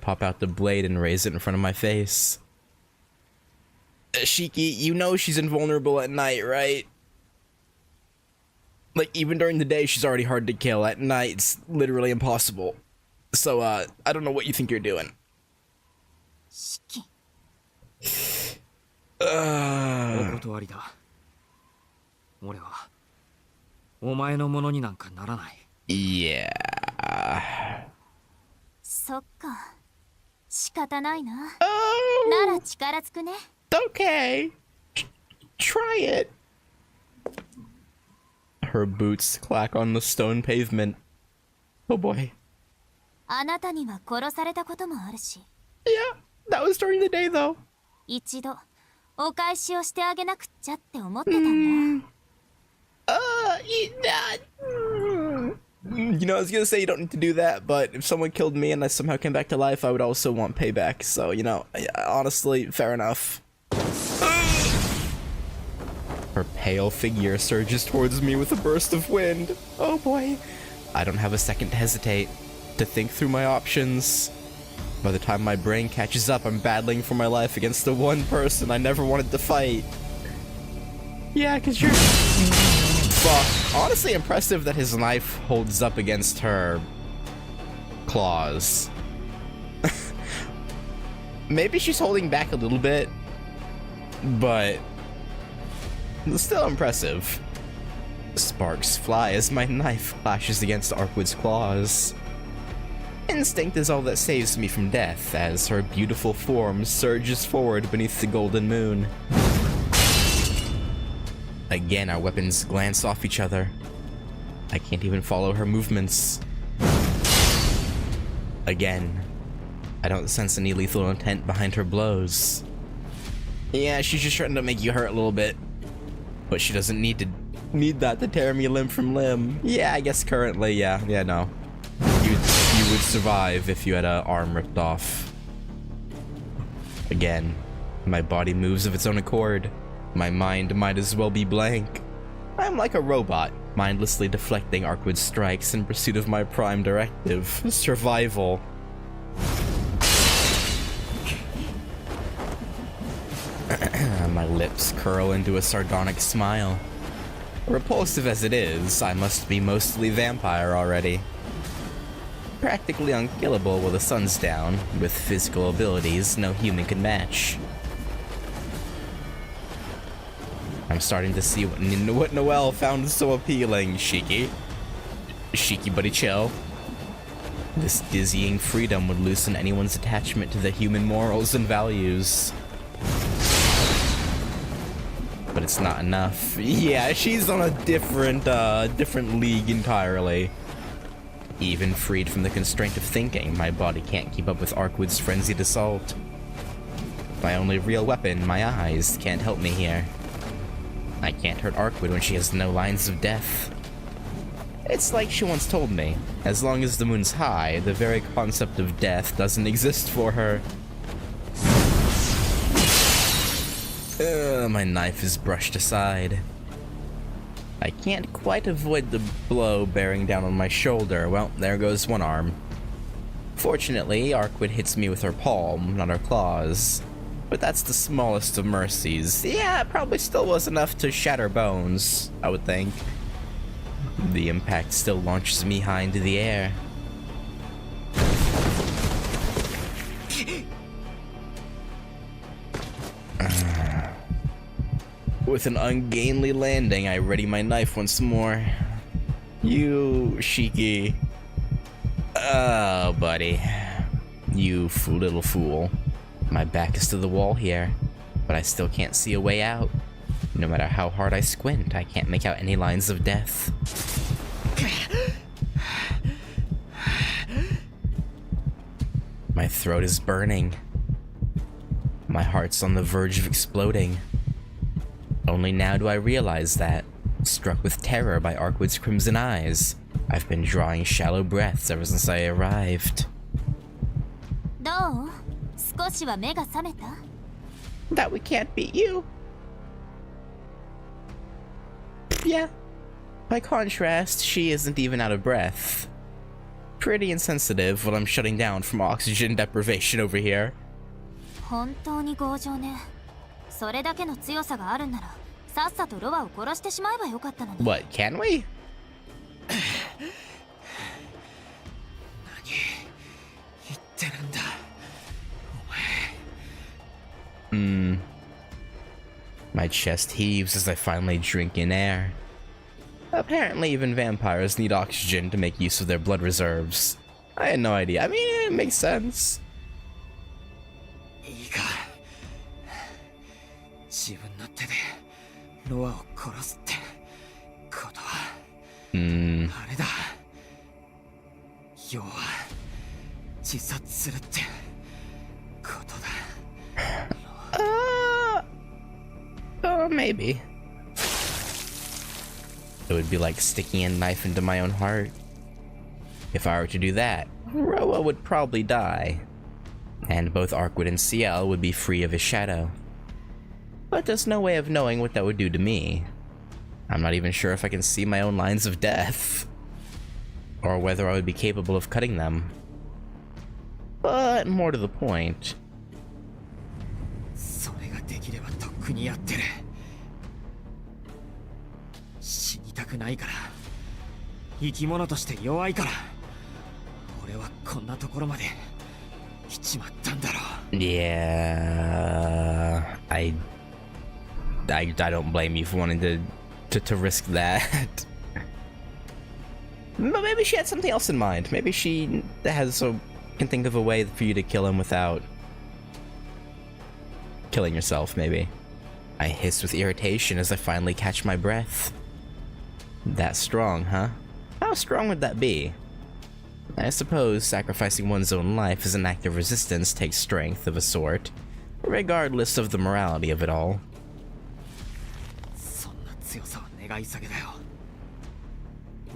pop out the blade and raise it in front of my face. Shiki, you know she's invulnerable at night, right? Like, even during the day, she's already hard to kill. At night, it's literally impossible. So, I don't know what you think you're doing. Shiki. お断りだ。俺はお前のものになんかならない。Yeah. そっか。仕方ないな。Oh. なら力つくね。Okay. Try it. Her boots clack on the stone pavement. Oh boy. あなたには殺されたこともあるし。Yeah, that was during the day though. 一度お返しをしてあげなくっちゃって思ってたんだ。You know, I was gonna say you don't need to do that, but if someone killed me and I somehow came back to life, I would also want payback. So, you know, honestly, fair enough. Her pale figure surges towards me with a burst of wind. Oh boy. I don't have a second to hesitate, to think through my options. By the time my brain catches up, I'm battling for my life against the one person I never wanted to fight. Yeah, cause you're... Well, honestly impressive that his knife holds up against her claws. Maybe she's holding back a little bit, but still impressive. Sparks fly as my knife clashes against ARCUEID's claws. Instinct is all that saves me from death as her beautiful form surges forward beneath the golden moon. Again, our weapons glance off each other. I can't even follow her movements. Again, I don't sense any lethal intent behind her blows. Yeah, she's just trying to make you hurt a little bit, but she doesn't need that to tear me limb from limb. Yeah, I guess currently, yeah, no. You would survive if you had an arm ripped off. Again, my body moves of its own accord. My mind might as well be blank. I'm like a robot, mindlessly deflecting ARCUEID's strikes in pursuit of my prime directive, survival. My lips curl into a sardonic smile. Repulsive as it is, I must be mostly vampire already. Practically unkillable while the sun's down, with physical abilities no human can match. I'm starting to see what Noelle found so appealing, Shiki. Shiki buddy chill. This dizzying freedom would loosen anyone's attachment to the human morals and values. But it's not enough. Yeah, she's on a different league entirely. Even freed from the constraint of thinking, my body can't keep up with ARCUEID's frenzied assault. My only real weapon, my eyes, can't help me here. I can't hurt ARCUEID when she has no lines of death. It's like she once told me, as long as the moon's high, the very concept of death doesn't exist for her. My knife is brushed aside. I can't quite avoid the blow bearing down on my shoulder. Well, there goes one arm. Fortunately, ARCUEID hits me with her palm, not her claws. But that's the smallest of mercies. Yeah, it probably still was enough to shatter bones, I would think. The impact still launches me high into the air. With an ungainly landing, I ready my knife once more. You, Shiki. Oh, buddy. You little fool. My back is to the wall here, but I still can't see a way out. No matter how hard I squint, I can't make out any lines of death. My throat is burning. My heart's on the verge of exploding. Only now do I realize that, struck with terror by ARCUEID's crimson eyes, I've been drawing shallow breaths ever since I arrived. That we can't beat you? Yeah. By contrast, she isn't even out of breath. Pretty insensitive when I'm shutting down from oxygen deprivation over here. 本当に強情ね。それだけの強さがあるんなら、さっさとロアを殺してしまえばよかったのに。What, can we? 何言ってるんだ、お前。My chest heaves as I finally drink in air. Apparently even vampires need oxygen to make use of their blood reserves. I had no idea. I mean, it makes sense. いいか、自分の手でロアを殺すってことは、あれだ。要は自殺するってことだ。Maybe. It would be like sticking a knife into my own heart. If I were to do that, Roa would probably die. And both ARCUEID and Ciel would be free of his shadow. But there's no way of knowing what that would do to me. I'm not even sure if I can see my own lines of death. Or whether I would be capable of cutting them. But more to the point. それができればとっくにやってる。死にたくないから、生き物として弱いから、俺はこんなところまで来ちまったんだろう。 Yeah, I don't blame you for wanting to risk that. But maybe she had something else in mind. Maybe she can think of a way for you to kill him without killing yourself, maybe. I hiss with irritation as I finally catch my breath. That strong, huh? How strong would that be? I suppose sacrificing one's own life as an act of resistance takes strength of a sort, regardless of the morality of it all. そんな強さは願い下げだよ。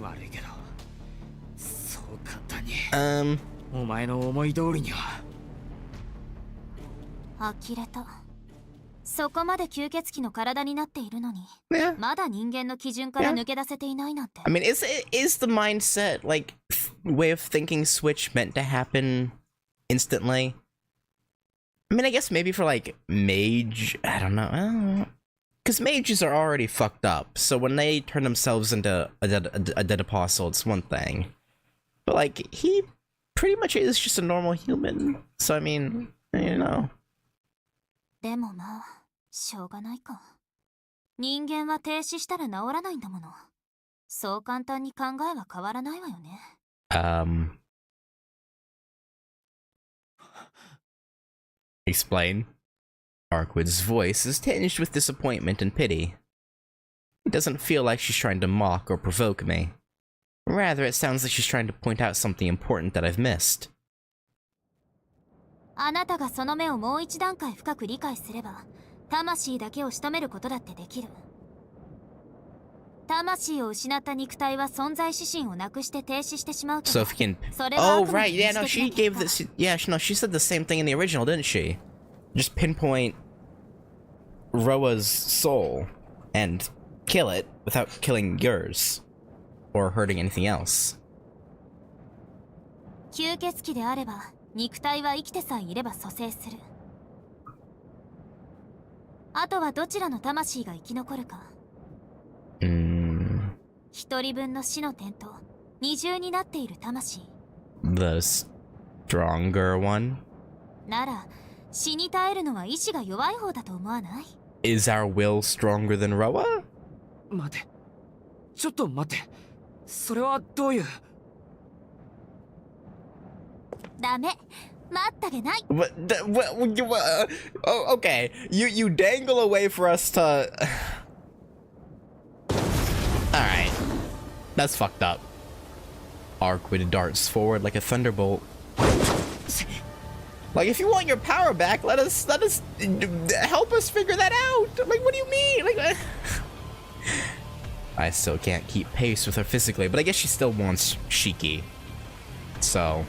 悪いけど、そう簡単にお前の思い通りには。呆れた。そこまで吸血鬼の体になっているのに、まだ人間の基準から抜け出せていないなんて。I mean, is the mindset, like, way of thinking switch meant to happen instantly? I mean, I guess maybe for, like, mage, I don't know. Because mages are already fucked up, so when they turn themselves into a dead apostle, it's one thing. But, like, he pretty much is just a normal human. So, I mean, you know. でもまあ、しょうがないか。人間は停止したら治らないんだもの。そう簡単に考えは変わらないわよね。Explain. ARCUEID's voice is tinged with disappointment and pity. It doesn't feel like she's trying to mock or provoke me. Rather, it sounds like she's trying to point out something important that I've missed. あなたがその目をもう一段階深く理解すれば、魂だけを仕留めることだってできる。魂を失った肉体は存在指針をなくして停止してしまうけど。So if we can... Oh, right, yeah, no, she gave this... Yeah, no, she said the same thing in the original, didn't she? Just pinpoint Roa's soul and kill it without killing yours. Or hurting anything else. 吸血鬼であれば、肉体は生きてさえいれば蘇生する。あとはどちらの魂が生き残るか。一人分の死の点と二重になっている魂。The stronger one? なら、死に耐えるのは意志が弱い方だと思わない？ Is our will stronger than Roa? 待て。ちょっと待って。それはどういう。ダメ。待ってあげない。Oh, okay. You dangle away for us to... Alright. That's fucked up. ARCUEID darts forward like a thunderbolt. Like, if you want your power back, let us help us figure that out. Like, what do you mean? Like, I still can't keep pace with her physically, but I guess she still wants Shiki. So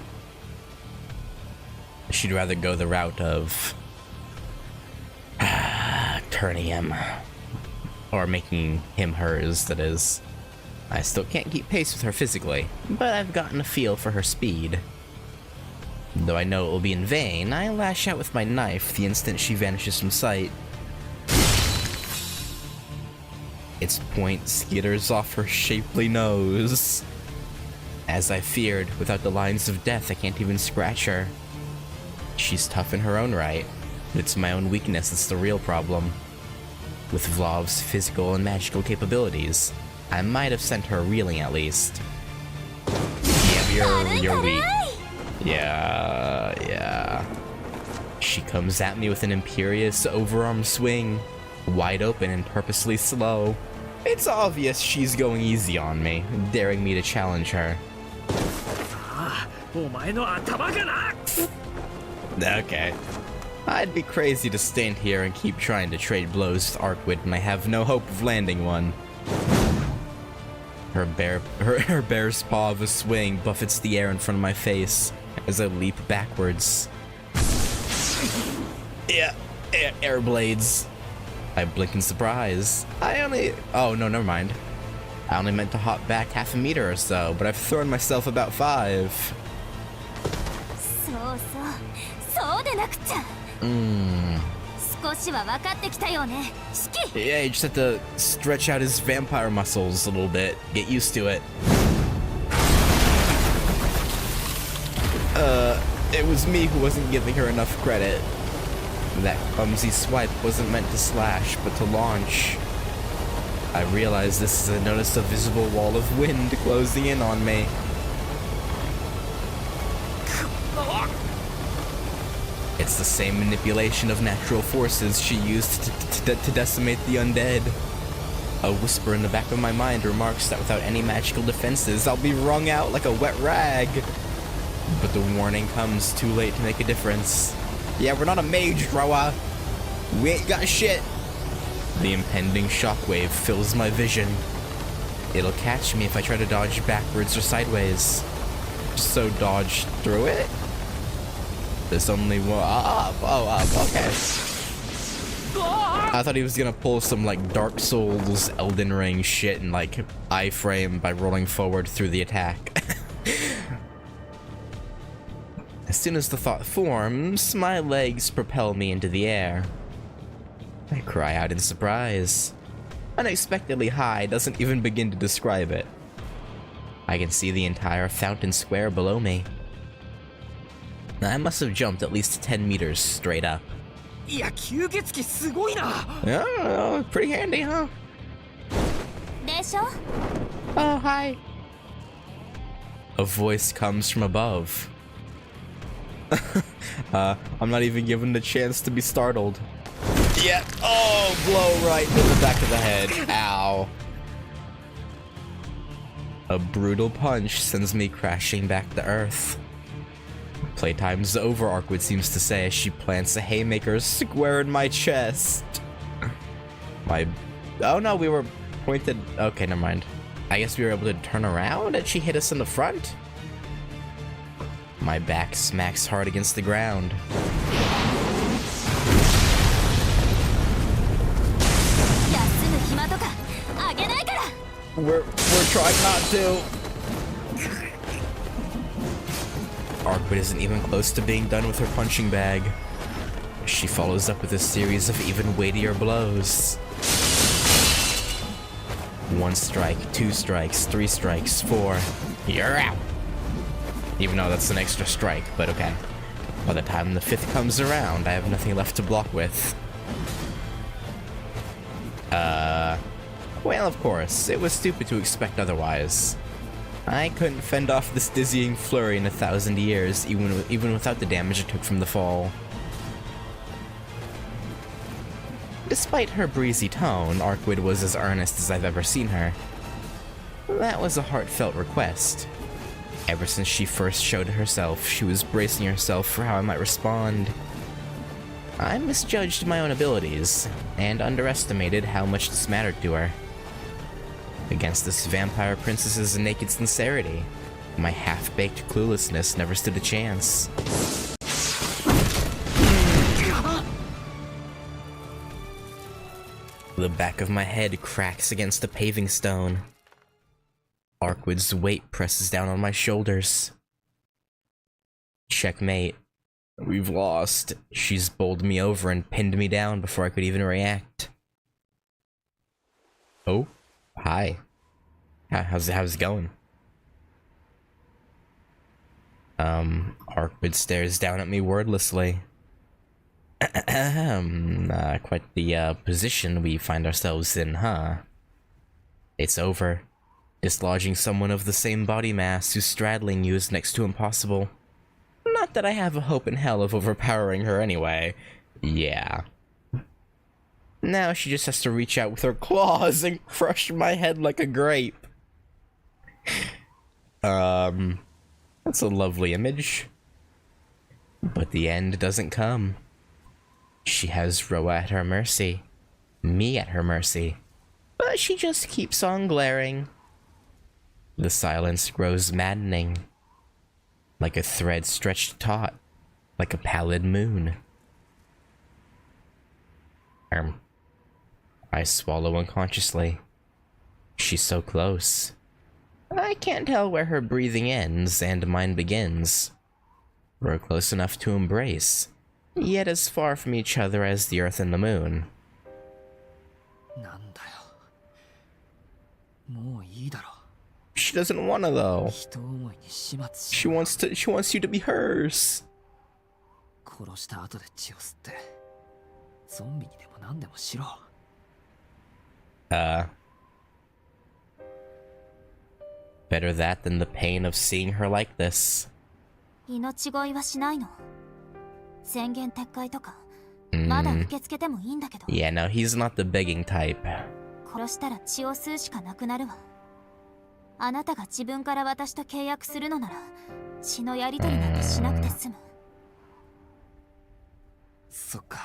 she'd rather go the route of turning him or making him hers, that is. I still can't keep pace with her physically, but I've gotten a feel for her speed. Though I know it will be in vain, I lash out with my knife the instant she vanishes from sight. Its point skitters off her shapely nose. As I feared, without the lines of death I can't even scratch her. She's tough in her own right, but it's my own weakness that's the real problem. With Vlov's physical and magical capabilities, I might have sent her reeling at least. Yeah, you're weak. Yeah. She comes at me with an imperious overarm swing, wide open and purposely slow. It's obvious she's going easy on me, daring me to challenge her. Okay. I'd be crazy to stand here and keep trying to trade blows with ARCUEID when I have no hope of landing one. Her bear's paw of a swing buffets the air in front of my face as I leap backwards. Yeah, air blades. I blink in surprise. Oh no, never mind. I only meant to hop back half a meter or so, but I've thrown myself about 5. Yeah, you just have to stretch out his vampire muscles a little bit. Get used to it. It was me who wasn't giving her enough credit. That clumsy swipe wasn't meant to slash, but to launch. I realize this is a notice a visible wall of wind closing in on me. It's the same manipulation of natural forces she used to decimate the undead. A whisper in the back of my mind remarks that without any magical defenses, I'll be wrung out like a wet rag. But the warning comes too late to make a difference. Yeah, we're not a mage, Roa. We ain't got shit. The impending shockwave fills my vision. It'll catch me if I try to dodge backwards or sideways. So dodge through it? There's only one up. Oh, up. Okay. I thought he was gonna pull some like Dark Souls, Elden Ring shit and like iframe by rolling forward through the attack. As soon as the thought forms, my legs propel me into the air. I cry out in surprise. Unexpectedly high doesn't even begin to describe it. I can see the entire fountain square below me. I must have jumped at least 10 meters straight up. Yeah, pretty handy, huh? Oh, hi. A voice comes from above. I'm not even given the chance to be startled. Yeah. Oh, blow right to the back of the head. Ow. A brutal punch sends me crashing back to Earth. Playtime's over, ARCUEID seems to say as she plants a haymaker square in my chest. Oh no, we were pointed. Okay, never mind. I guess we were able to turn around and she hit us in the front? My back smacks hard against the ground. We're trying not to. ARCUEID isn't even close to being done with her punching bag. She follows up with a series of even weightier blows. 1 strike, 2 strikes, 3 strikes, 4. You're out! Even though that's an extra strike, but okay. By the time the 5th comes around, I have nothing left to block with. Well, of course, it was stupid to expect otherwise. I couldn't fend off this dizzying flurry in 1,000 years, even without the damage I took from the fall. Despite her breezy tone, ARCUEID was as earnest as I've ever seen her. That was a heartfelt request. Ever since she first showed herself, she was bracing herself for how I might respond. I misjudged my own abilities, and underestimated how much this mattered to her. Against this vampire princess's naked sincerity, my half-baked cluelessness never stood a chance. The back of my head cracks against the paving stone. ARCUEID's weight presses down on my shoulders. Checkmate. We've lost. She's bowled me over and pinned me down before I could even react. Oh, hi. How's it going? ARCUEID stares down at me wordlessly. Quite the position we find ourselves in, huh? It's over. Dislodging someone of the same body mass who's straddling you is next to impossible. Not that I have a hope in hell of overpowering her anyway. Yeah. Now she just has to reach out with her claws and crush my head like a grape. That's a lovely image. But the end doesn't come. She has Roa at her mercy. Me at her mercy. But she just keeps on glaring. The silence grows maddening. Like a thread stretched taut. Like a pallid moon. I swallow unconsciously. She's so close. I can't tell where her breathing ends and mine begins. We're close enough to embrace, yet as far from each other as the earth and the moon. She doesn't wanna though. She wants you to be hers. 殺した後で血を吸ってゾンビにでも何でもしろ。Better that than the pain of seeing her like this. 命乞いはしないの。宣言撤回とかまだ受け付けてもいいんだけど。Yeah, no, he's not the begging type. 殺したら血を吸うしかなくなるわ。あなたが自分から私と契約するのなら血のやり取りなんてしなくて済む。そっか。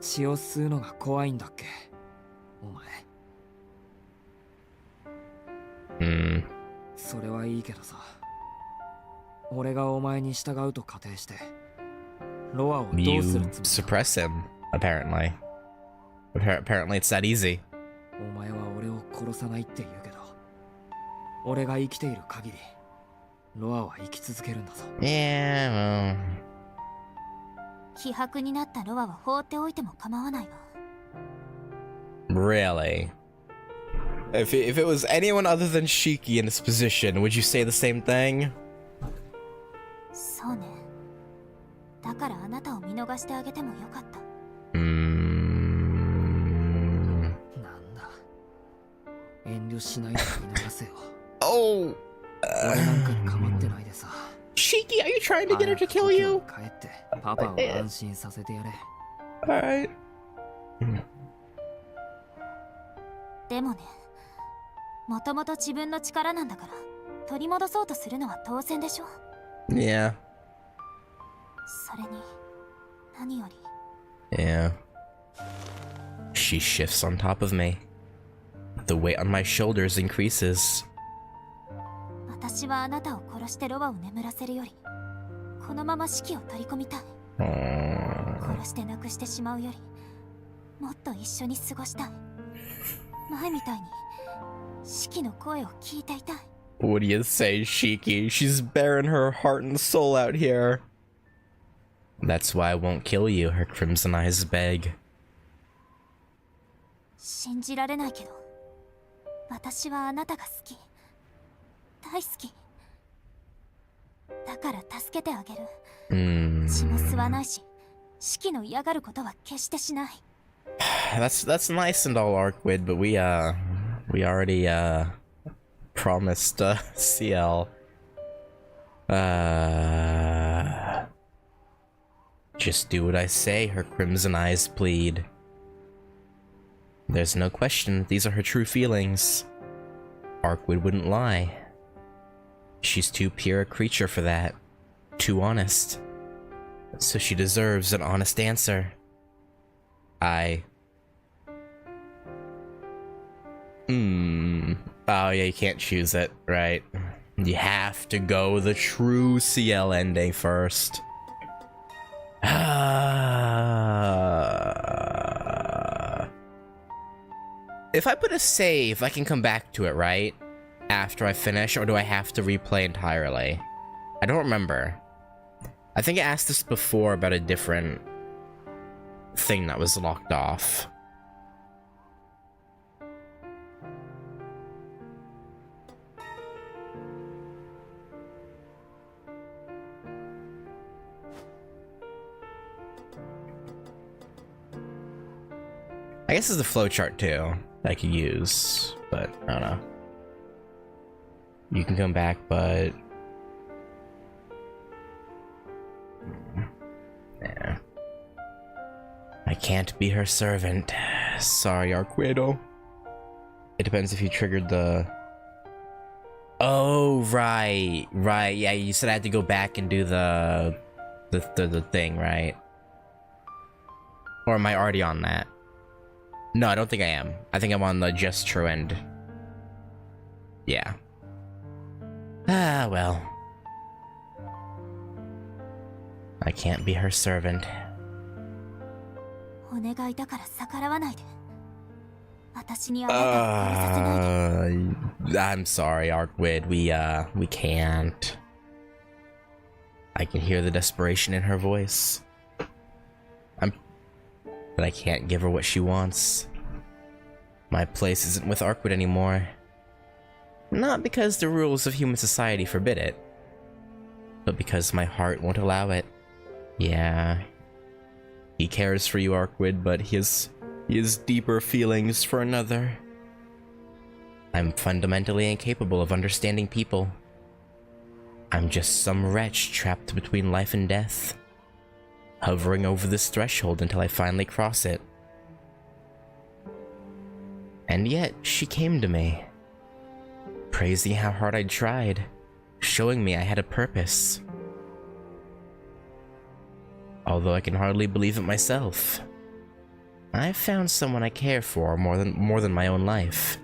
血を吸うのが怖いんだっけ、お前。それはいいけどさ、俺がお前に従うと仮定してロアをどうするつもりだ。 You suppress him, apparently. Apparently it's that easy. お前は俺を殺さないって言うけど、俺が生きている限りロアは生き続けるんだぞ。Yeah, well... 希薄になったロアは放っておいても構わないわ。 Really? If it was anyone other than Shiki in this position, would you say the same thing? そうね。だからあなたを見逃してあげてもよかった。なんだ。遠慮しないで見逃せよ。Oh! 俺なんかに構ってないでさ。Shiki, are you trying to get her to kill you? 帰ってパパを安心させてやれ。Alright. でもね、もともと自分の力なんだから取り戻そうとするのは当然でしょ。 Yeah. それに何より。 Yeah. She shifts on top of me. The weight on my shoulders increases. 私はあなたを殺してロバを眠らせるよりこのまま式を取り込みたい。殺してなくしてしまうよりもっと一緒に過ごしたい。前みたいに式の声を聞いていたい。 What do you say, Shiki? She's bearing her heart and soul out here. That's why I won't kill you, her crimson eyes beg. 信じられないけど私はあなたが好き、大好きだから助けてあげる。血も吸わないし式の嫌がることは決してしない。 That's nice and all, ARCUEID, but we already promised Ciel. Just do what I say, her crimson eyes plead. There's no question these are her true feelings. ARCUEID wouldn't lie. She's too pure a creature for that. Too honest. So she deserves an honest answer. Oh yeah, you can't choose it, right? You have to go the true Ciel ending first. If I put a save, I can come back to it, right? After I finish, or do I have to replay entirely? I don't remember. I think I asked this before about a different thing that was locked off. I guess there's a flowchart too that I could use, but I don't know. You can come back, but yeah. I can't be her servant. Sorry, ARCUEID. It depends if you triggered the... Oh, right. Yeah, you said I had to go back and do the thing, right? Or am I already on that? No, I don't think I am. I think I'm on the just true end. Yeah. Ah, well. I can't be her servant. お願いだから逆らわないで。私にあなたを殺させないで。I'm sorry, ARCUEID. We can't. I can hear the desperation in her voice. But I can't give her what she wants. My place isn't with ARCUEID anymore. Not because the rules of human society forbid it, but because my heart won't allow it. Yeah. He cares for you, ARCUEID, but he has deeper feelings for another. I'm fundamentally incapable of understanding people. I'm just some wretch trapped between life and death, hovering over this threshold until I finally cross it. And yet, she came to me, praising how hard I'd tried, showing me I had a purpose. Although I can hardly believe it myself. I've found someone I care for more than my own life.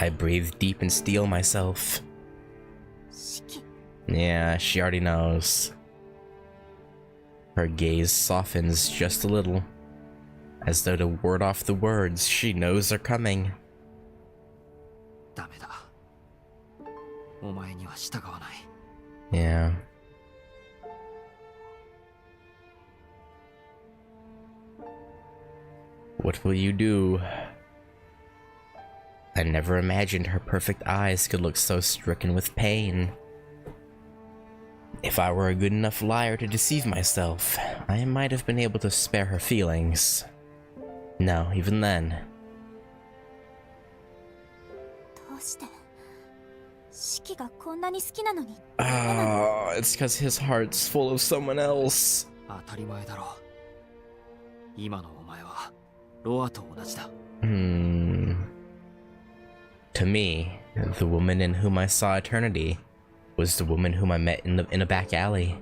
I breathe deep and steel myself. Shiki. Yeah, she already knows. Her gaze softens just a little, as though to ward off the words she knows are coming. ダメだ。お前には従わない。Yeah. What will you do? I never imagined her perfect eyes could look so stricken with pain. If I were a good enough liar to deceive myself, I might have been able to spare her feelings. No, even then. どうして、シキがこんなに好きなのに。It's because his heart's full of someone else. 当たり前だろう。今のお前はロアと同じだ。To me, the woman in whom I saw eternity was the woman whom I met in a back alley.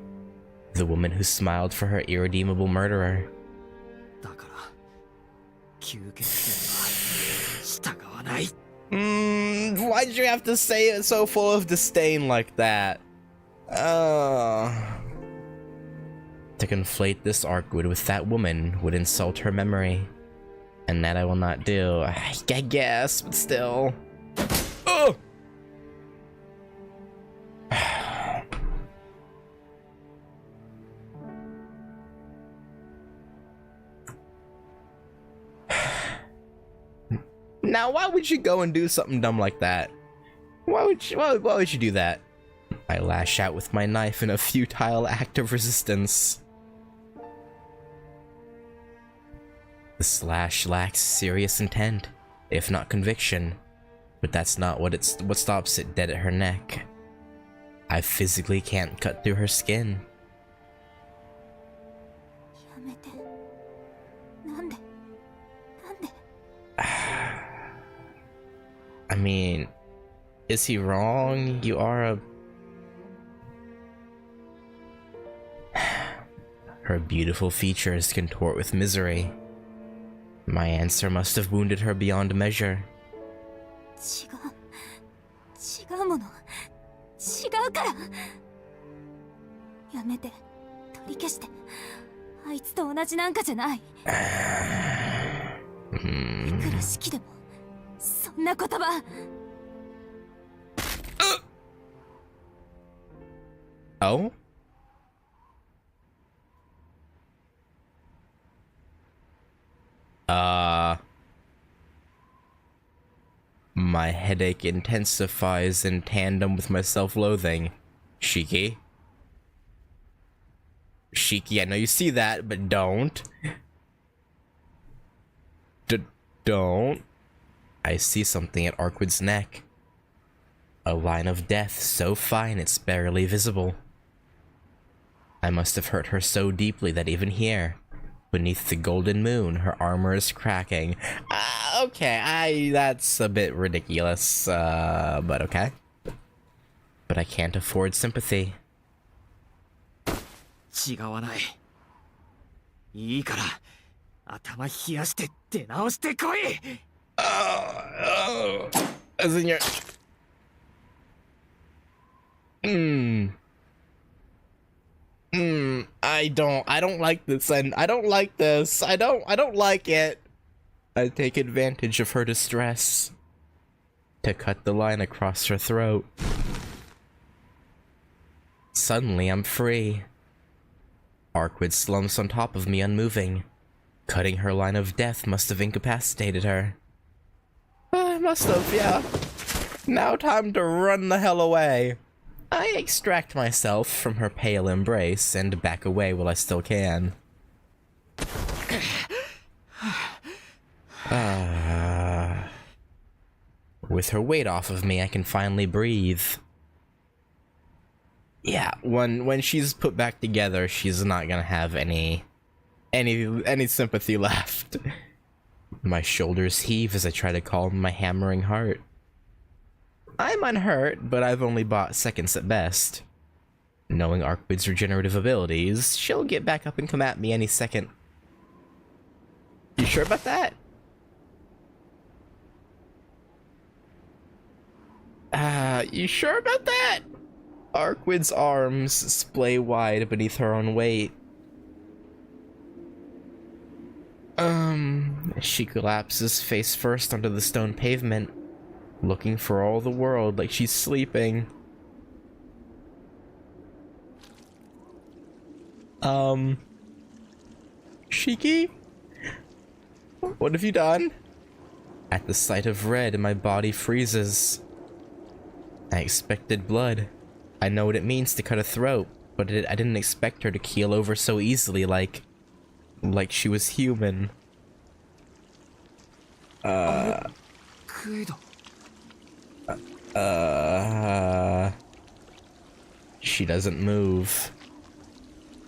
The woman who smiled for her irredeemable murderer. だから、吸血鬼は従わない。Why'd you have to say it so full of disdain like that? To conflate this ARCUEID with that woman would insult her memory. And that I will not do, I guess, but still. Now, why would you go and do something dumb like that? Why would you do that? I lash out with my knife in a futile act of resistance. The slash lacks serious intent, if not conviction, but that's not what stops it dead at her neck. I physically can't cut through her skin. やめて。なんで。なんで。I mean, is he wrong? You are a... Her beautiful features contort with misery. My answer must have wounded her beyond measure. 違うもの。違うから。やめて。取り消して。あいつと同じなんかじゃない。いくら式でも。そんな言葉。Oh? My headache intensifies in tandem with my self-loathing. Shiki? Shiki, I know you see that, but don't. Don't. I see something at ARCUEID's neck. A line of death so fine it's barely visible. I must have hurt her so deeply that even here, beneath the golden moon, her armor is cracking. Okay, that's a bit ridiculous, but okay. But I can't afford sympathy. 違わない。いいから、頭冷やして出直してこい。As in your... I don't like this, and I don't like this. I don't like it. I take advantage of her distress to cut the line across her throat. Suddenly, I'm free. ARCUEID slumps on top of me, unmoving. Cutting her line of death must have incapacitated her. Must have, yeah. Now time to run the hell away. I extract myself from her pale embrace and back away while I still can. With her weight off of me, I can finally breathe. Yeah, when she's put back together, she's not gonna have any sympathy left. My shoulders heave as I try to calm my hammering heart. I'm unhurt, but I've only bought seconds at best. Knowing ARCUEID's regenerative abilities, she'll get back up and come at me any second. You sure about that? You sure about that? ARCUEID's arms splay wide beneath her own weight. She collapses face first onto the stone pavement, looking for all the world like she's sleeping. Shiki? What have you done? At the sight of red, my body freezes. I expected blood. I know what it means to cut a throat, but I didn't expect her to keel over so easily like she was human. She doesn't move.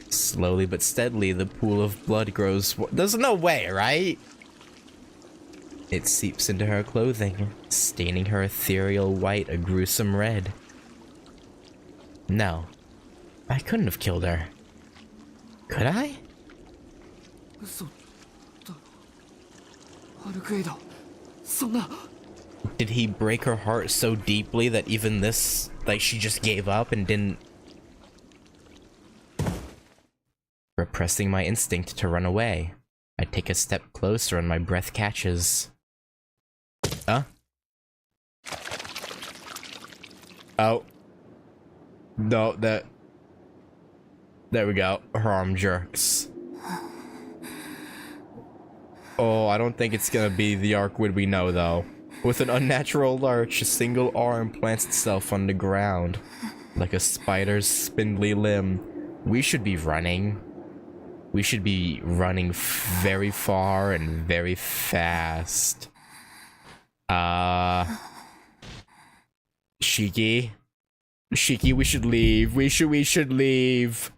Slowly but steadily, the pool of blood grows. There's no way, right? It seeps into her clothing, staining her ethereal white a gruesome red. No, I couldn't have killed her. Could I? Did he break her heart so deeply that even this, like, she just gave up and didn't... Repressing my instinct to run away, I take a step closer and my breath catches. Huh? Oh. No, that... There we go. Her arm jerks. Oh, I don't think it's gonna be the ARCUEID we know, though. With an unnatural lurch, a single arm plants itself on the ground, like a spider's spindly limb. We should be running. We should be running very far and very fast. Shiki? Shiki, we should leave. We should leave.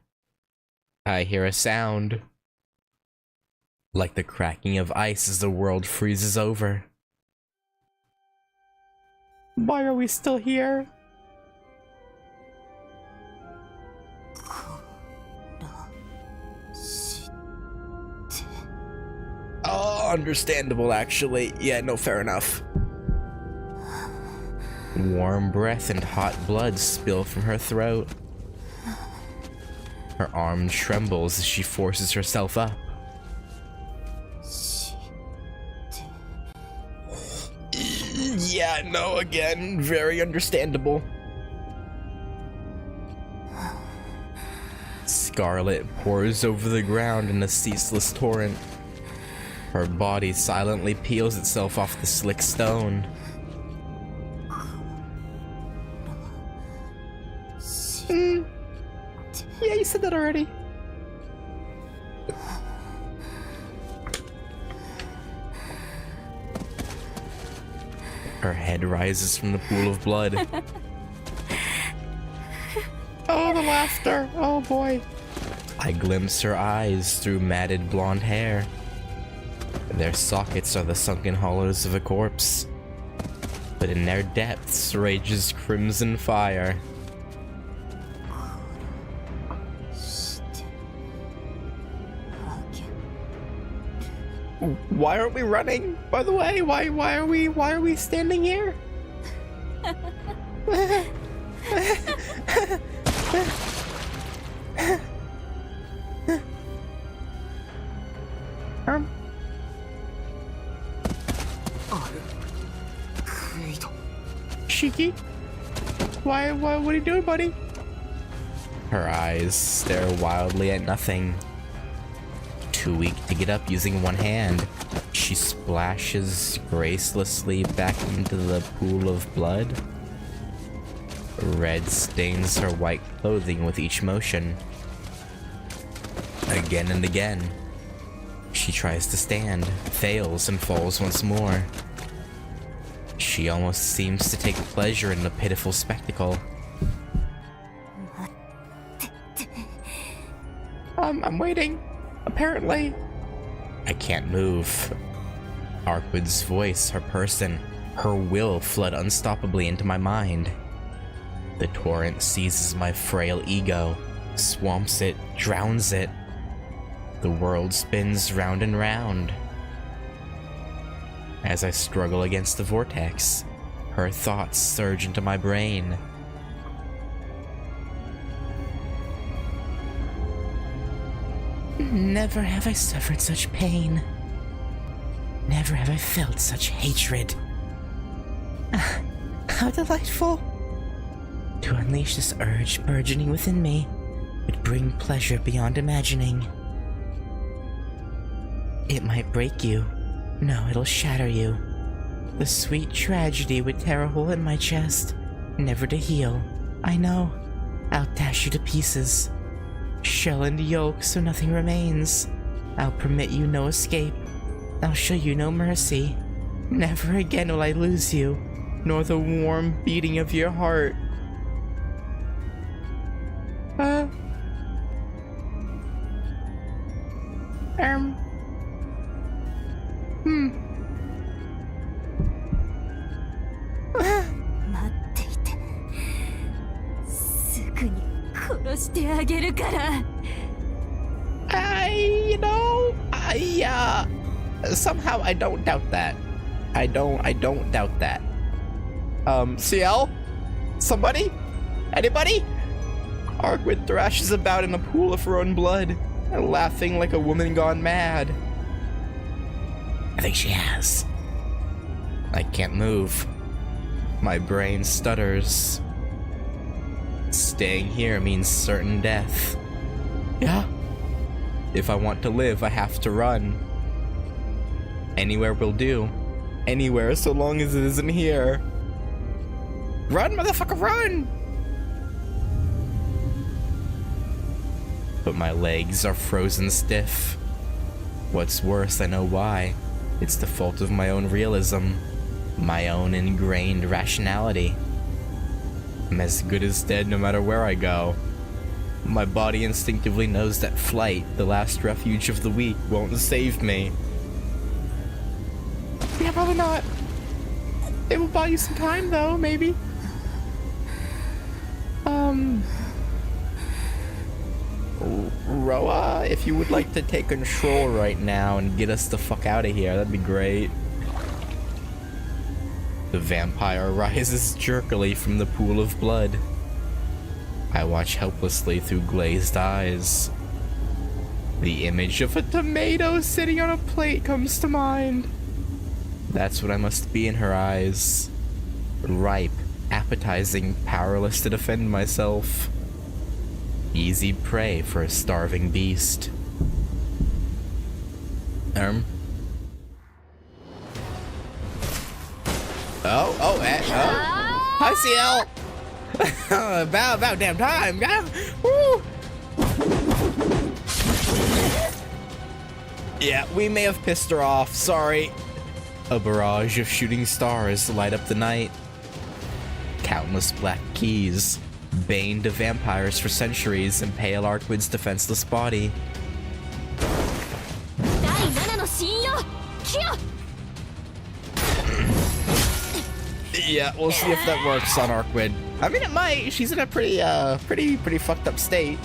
I hear a sound. Like the cracking of ice as the world freezes over. Why are we still here? Oh, understandable, actually. Yeah, no, fair enough. Warm breath and hot blood spill from her throat. Her arm trembles as she forces herself up. Yeah, no, again, very understandable. Scarlet pours over the ground in a ceaseless torrent. Her body silently peels itself off the slick stone. Yeah, you said that already. Her head rises from the pool of blood. Oh, the laughter. Oh, boy. I glimpse her eyes through matted blonde hair. Their sockets are the sunken hollows of a corpse. But in their depths rages crimson fire. Why aren't we running? By the way, why are we standing here? Shiki? Why, what are you doing, buddy? Her eyes stare wildly at nothing. Too weak to get up using one hand, she splashes gracelessly back into the pool of blood. Red stains her white clothing with each motion. Again and again. She tries to stand, fails, and falls once more. She almost seems to take pleasure in the pitiful spectacle. I'm waiting. Apparently. I can't move. ARCUEID's voice, her person, her will flood unstoppably into my mind. The torrent seizes my frail ego, swamps it, drowns it. The world spins round and round. As I struggle against the vortex, her thoughts surge into my brain. Never have I suffered such pain. Never have I felt such hatred. How delightful! To unleash this urge burgeoning within me would bring pleasure beyond imagining. It might break you. No, it'll shatter you. The sweet tragedy would tear a hole in my chest, never to heal. I know. I'll dash you to pieces. Shell and yolk so nothing remains. I'll permit you no escape. I'll show you no mercy. Never again will I lose you, nor the warm beating of your heart. Somehow I don't doubt that. I don't doubt that. Ciel? Somebody? Anybody? ARCUEID thrashes about in a pool of her own blood, laughing like a woman gone mad. I think she has. I can't move. My brain stutters. Staying here means certain death. Yeah? If I want to live, I have to run. Anywhere will do. Anywhere, so long as it isn't here. Run, motherfucker, run! But my legs are frozen stiff. What's worse, I know why. It's the fault of my own realism. My own ingrained rationality. I'm as good as dead no matter where I go. My body instinctively knows that flight, the last refuge of the weak, won't save me. Yeah, probably not. It will buy you some time, though, maybe. Roa, if you would like to take control right now and get us the fuck out of here, that'd be great. The vampire rises jerkily from the pool of blood. I watch helplessly through glazed eyes. The image of a tomato sitting on a plate comes to mind. That's what I must be in her eyes. Ripe, appetizing, powerless to defend myself. Easy prey for a starving beast. Hi, Ciel! About damn time, yeah? Woo! Yeah, we may have pissed her off, sorry. A barrage of shooting stars light up the night. Countless black keys, bane to vampires for centuries, impale ARCUEID's defenseless body. Yeah, we'll see if that works on ARCUEID. I mean, it might. She's in a pretty fucked up state.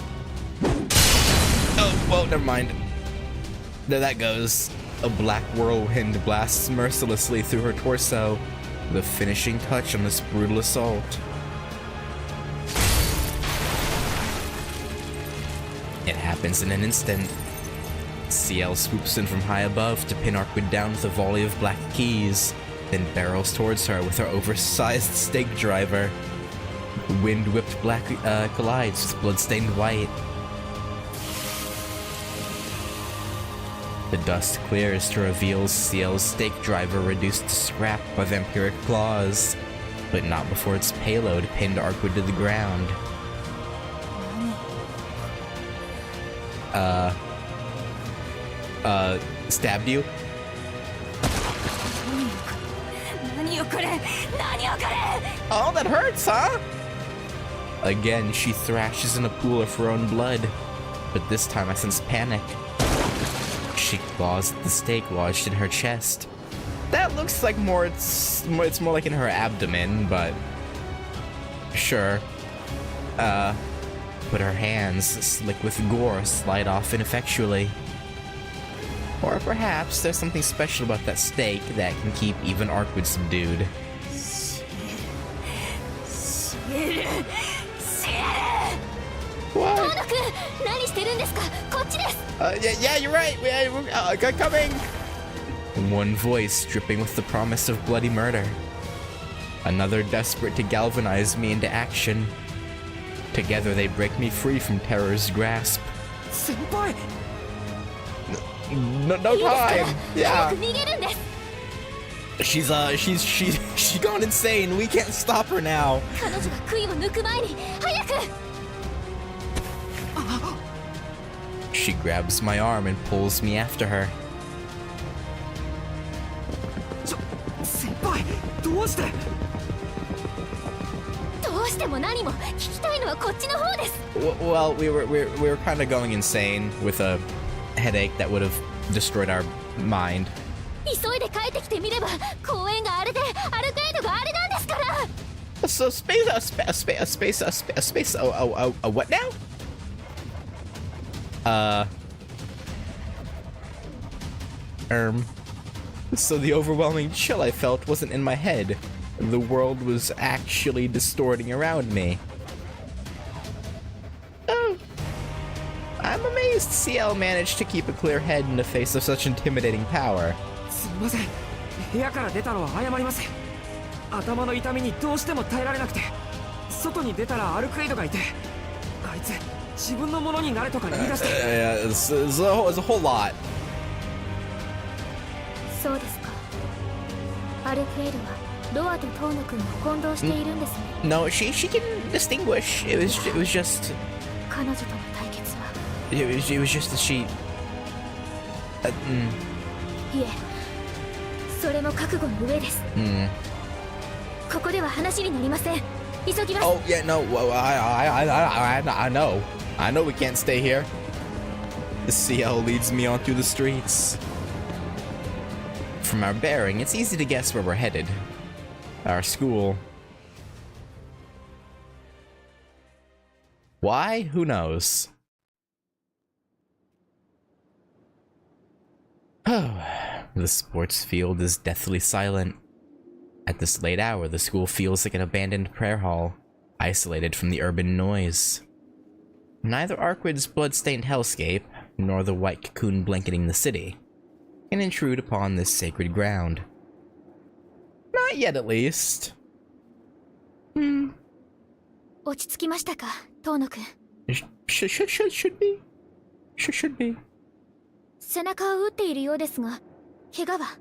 Oh, well, never mind. There that goes. A black whirlwind blasts mercilessly through her torso, the finishing touch on this brutal assault. It happens in an instant. Ciel swoops in from high above to pin ARCUEID down with a volley of black keys, then barrels towards her with her oversized stake driver. Wind-whipped black collides with blood-stained white. The dust clears to reveal Ciel's stake driver reduced to scrap by vampiric claws, but not before its payload pinned ARCUEID to the ground. Stabbed you? Oh, that hurts, huh? Again, she thrashes in a pool of her own blood, but this time I sense panic. She claws at the stake lodged in her chest. That looks like it's more like in her abdomen, but sure. But her hands, slick with gore, slide off ineffectually. Or perhaps there's something special about that stake that can keep even ARCUEID subdued. What? Yeah, you're right. We're coming. One voice dripping with the promise of bloody murder. Another desperate to galvanize me into action. Together they break me free from terror's grasp. Senpai! No time. Yeah. She's gone insane. We can't stop her now. She grabs my arm and pulls me after her. Senpai, どうして? Well, we were kind of going insane with a headache that would have destroyed our mind. So what now? So the overwhelming chill I felt wasn't in my head. The world was actually distorting around me. Oh. I'm amazed Ciel managed to keep a clear head in the face of such intimidating power. すみません。部屋から出たのは謝ります。頭の痛みにどうしても耐えられなくて、外に出たらアルクエイドがいて、あいつ自分のものになれとか言い出して。It's a whole lot. そうですか。アルクエイドはロアとトーノ君を混同しているんですね。No, she can distinguish. It was just. 彼女との対決は。It was just that she. いえ、それも覚悟の上です。ここでは話になりません。急ぎます。Oh yeah, no. I know. I know we can't stay here. The Ciel leads me on through the streets. From our bearing, it's easy to guess where we're headed. Our school. Why? Who knows? The sports field is deathly silent. At this late hour, the school feels like an abandoned prayer hall, isolated from the urban noise. Neither ARCUEID's blood-stained hellscape, nor the white cocoon blanketing the city, can intrude upon this sacred ground. Not yet, at least. 落ち着きましたか、トーノ君。Should be. Should be. 背中を打っているようですが、怪我は？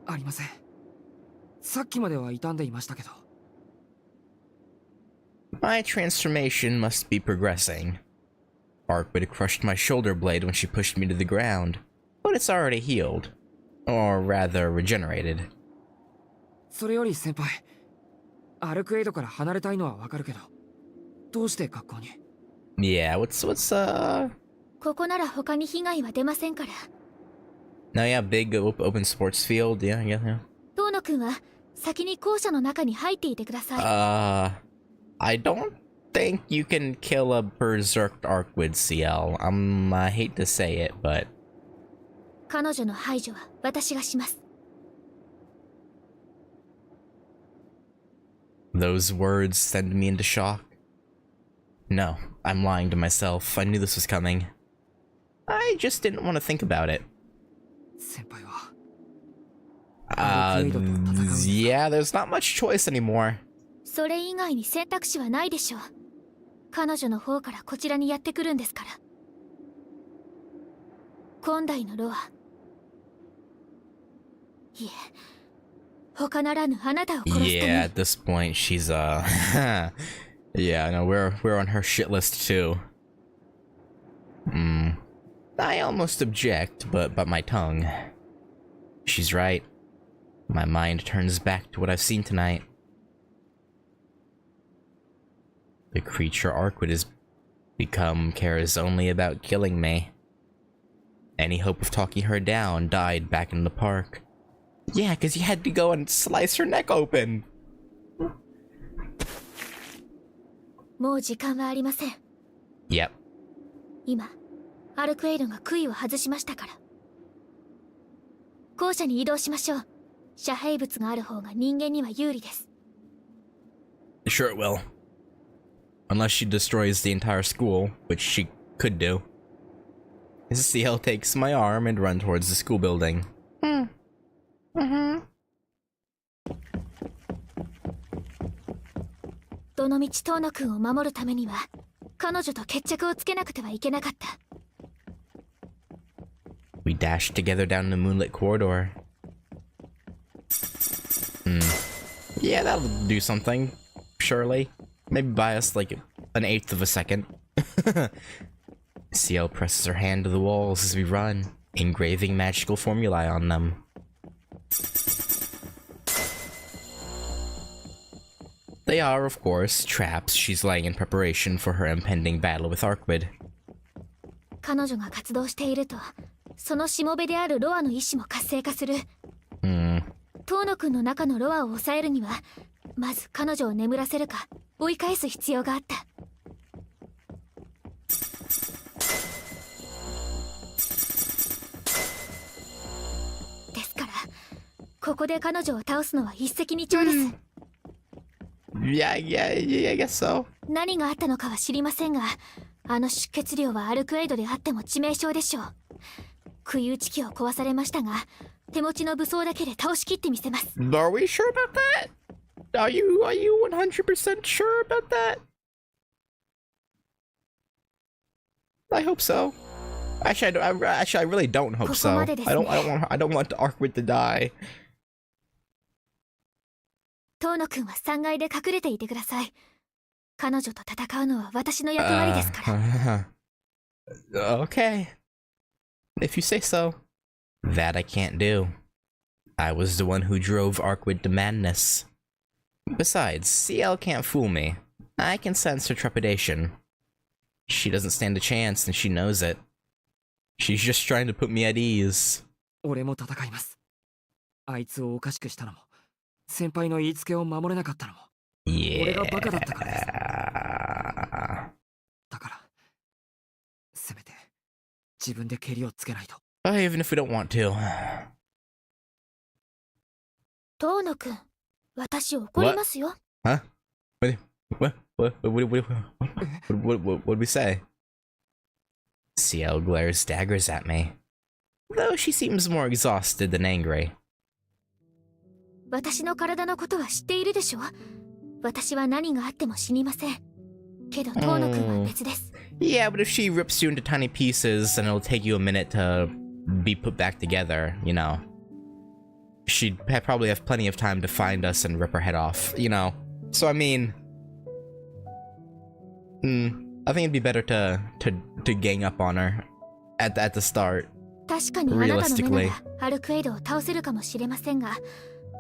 ありません。さっきまでは傷んでいましたけど。My transformation must be progressing. ARCUEID crushed my shoulder blade when she pushed me to the ground, but it's already healed. Or rather, regenerated. それより先輩、アルクエイドから離れたいのはわかるけど、どうして学校に？ Yeah, what's ここなら他に被害は出ませんから。No, yeah, big open sports field. Yeah. トーノ君は先に校舎の中に入っていてください。I don't think you can kill a berserked ARCUEID, Ciel. I hate to say it, but 彼女の排除は私がします。Those words send me into shock. No, I'm lying to myself. I knew this was coming. I just didn't want to think about it. 先輩は。Yeah, there's not much choice anymore. それ以外に選択肢はないでしょう。彼女の方からこちらにやってくるんですから。今代のロア。いえ、他ならぬあなたを殺すため Yeah, at this point, she's, yeah, no, we're on her shit list, too. I almost object, but my tongue. She's right. My mind turns back to what I've seen tonight. The creature ARCUEID has become cares only about killing me. Any hope of talking her down died back in the park. Yeah, because you had to go and slice her neck open. もう時間はありません Yep. 今アルクエイドが杭を外しましたから校舎に移動しましょう遮蔽物がある方が人間には有利です Sure it will. Unless she destroys the entire school, which she could do. Ciel takes my arm and runs towards the school building. どのみち遠野くんを守るためには彼女と決着をつけなくてはいけなかった We dashed together down the moonlit corridor. Yeah, that'll do something. Surely. Maybe buy us like an eighth of a second. Ciel presses her hand to the walls as we run, engraving magical formulae on them. They are, of course, traps she's laying in preparation for her impending battle with ARCUEID. 彼女が活動しているとそのしもべであるロアの意志も活性化する遠野くんの中のロアを抑えるにはまず彼女を眠らせるか追い返す必要があったですからここで彼女を倒すのは一石二鳥です、Yeah, I guess so. 何があったのかは知りませんがあの出血量はアルクエイドであっても致命傷でしょう杭打ち機を壊されましたが手持ちの武装だけで倒しきってみせます Are we sure about that? Are you 100% sure about that? I hope so. Actually, I really don't hope so. I don't want ARCUEID to die. 遠野くんは3階で隠れていてください彼女と戦うのは私の役割ですから Okay. If you say so. That I can't do. I was the one who drove ARCUEID to madness. Besides, Ciel can't fool me. I can sense her trepidation. She doesn't stand a chance and she knows it. She's just trying to put me at ease. 俺も戦います。あいつをおかしくしたのも、先輩の言いつけを守れなかったのも、俺がバカだったからです。だから、せめて自分でケリをつけないと。Even if we don't want to. 遠野くん、私怒りますよ。Huh? What did we say? Ciel glares daggers at me, though she seems more exhausted than angry. 私の体のことは知っているでしょ。私は何があっても死にません。けど遠野くんは別です。Yeah, but if she rips you into tiny pieces and it'll take you a minute to be put back together, you know, she'd probably have plenty of time to find us and rip her head off, you know. So I mean, I think it'd be better to gang up on her at the start. 確かにあなたの目ならアルクエイドを倒せるかもしれませんが、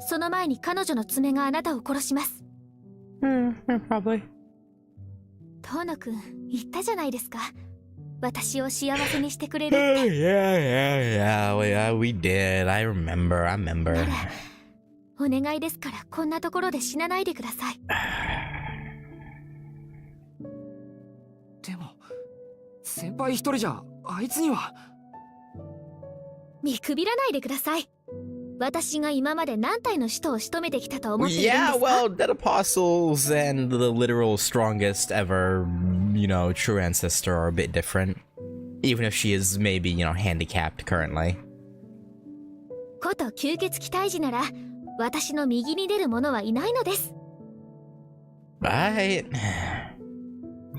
その前に彼女の爪があなたを殺します。Probably. 遠野くん言ったじゃないですか。私を幸せにしてくれるって。Yeah, we did. I remember. なら、お願いですからこんなところで死なないでください。でも、先輩一人じゃあいつには。見くびらないでください。私が今まで何体の使徒を仕留めてきたと思っているんですか？ Yeah, well, dead apostles and the literal strongest ever, you know, true ancestor are a bit different. Even if she is maybe, you know, handicapped currently. こと吸血鬼退治なら、私の右に出る者はいないのです。Right.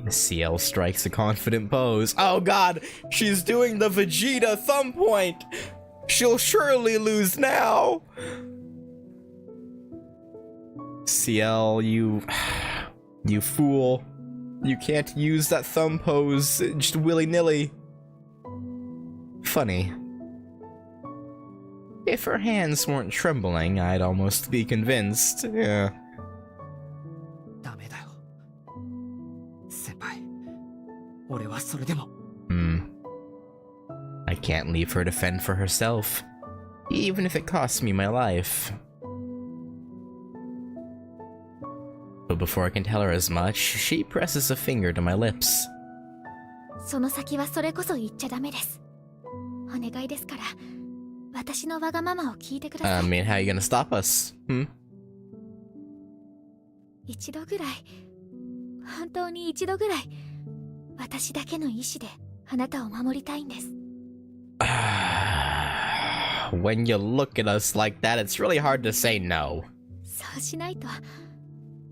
Ciel strikes a confident pose. Oh god, she's doing the Vegeta thumb point! She'll surely lose now! Ciel, you fool. You can't use that thumb pose just willy-nilly. Funny. If her hands weren't trembling, I'd almost be convinced. Yeah. ダメだよ。先輩、俺はそれでも。I can't leave her to fend for herself, even if it costs me my life. But before I can tell her as much, she presses a finger to my lips. その先はそれこそ言っちゃダメです。お願いですから、私のわがままを聞いてください。I mean, how are you gonna stop us? 一度ぐらい、本当に一度ぐらい、私だけの意志であなたを守りたいんです。When you look at us like that, it's really hard to say no. そうしないと、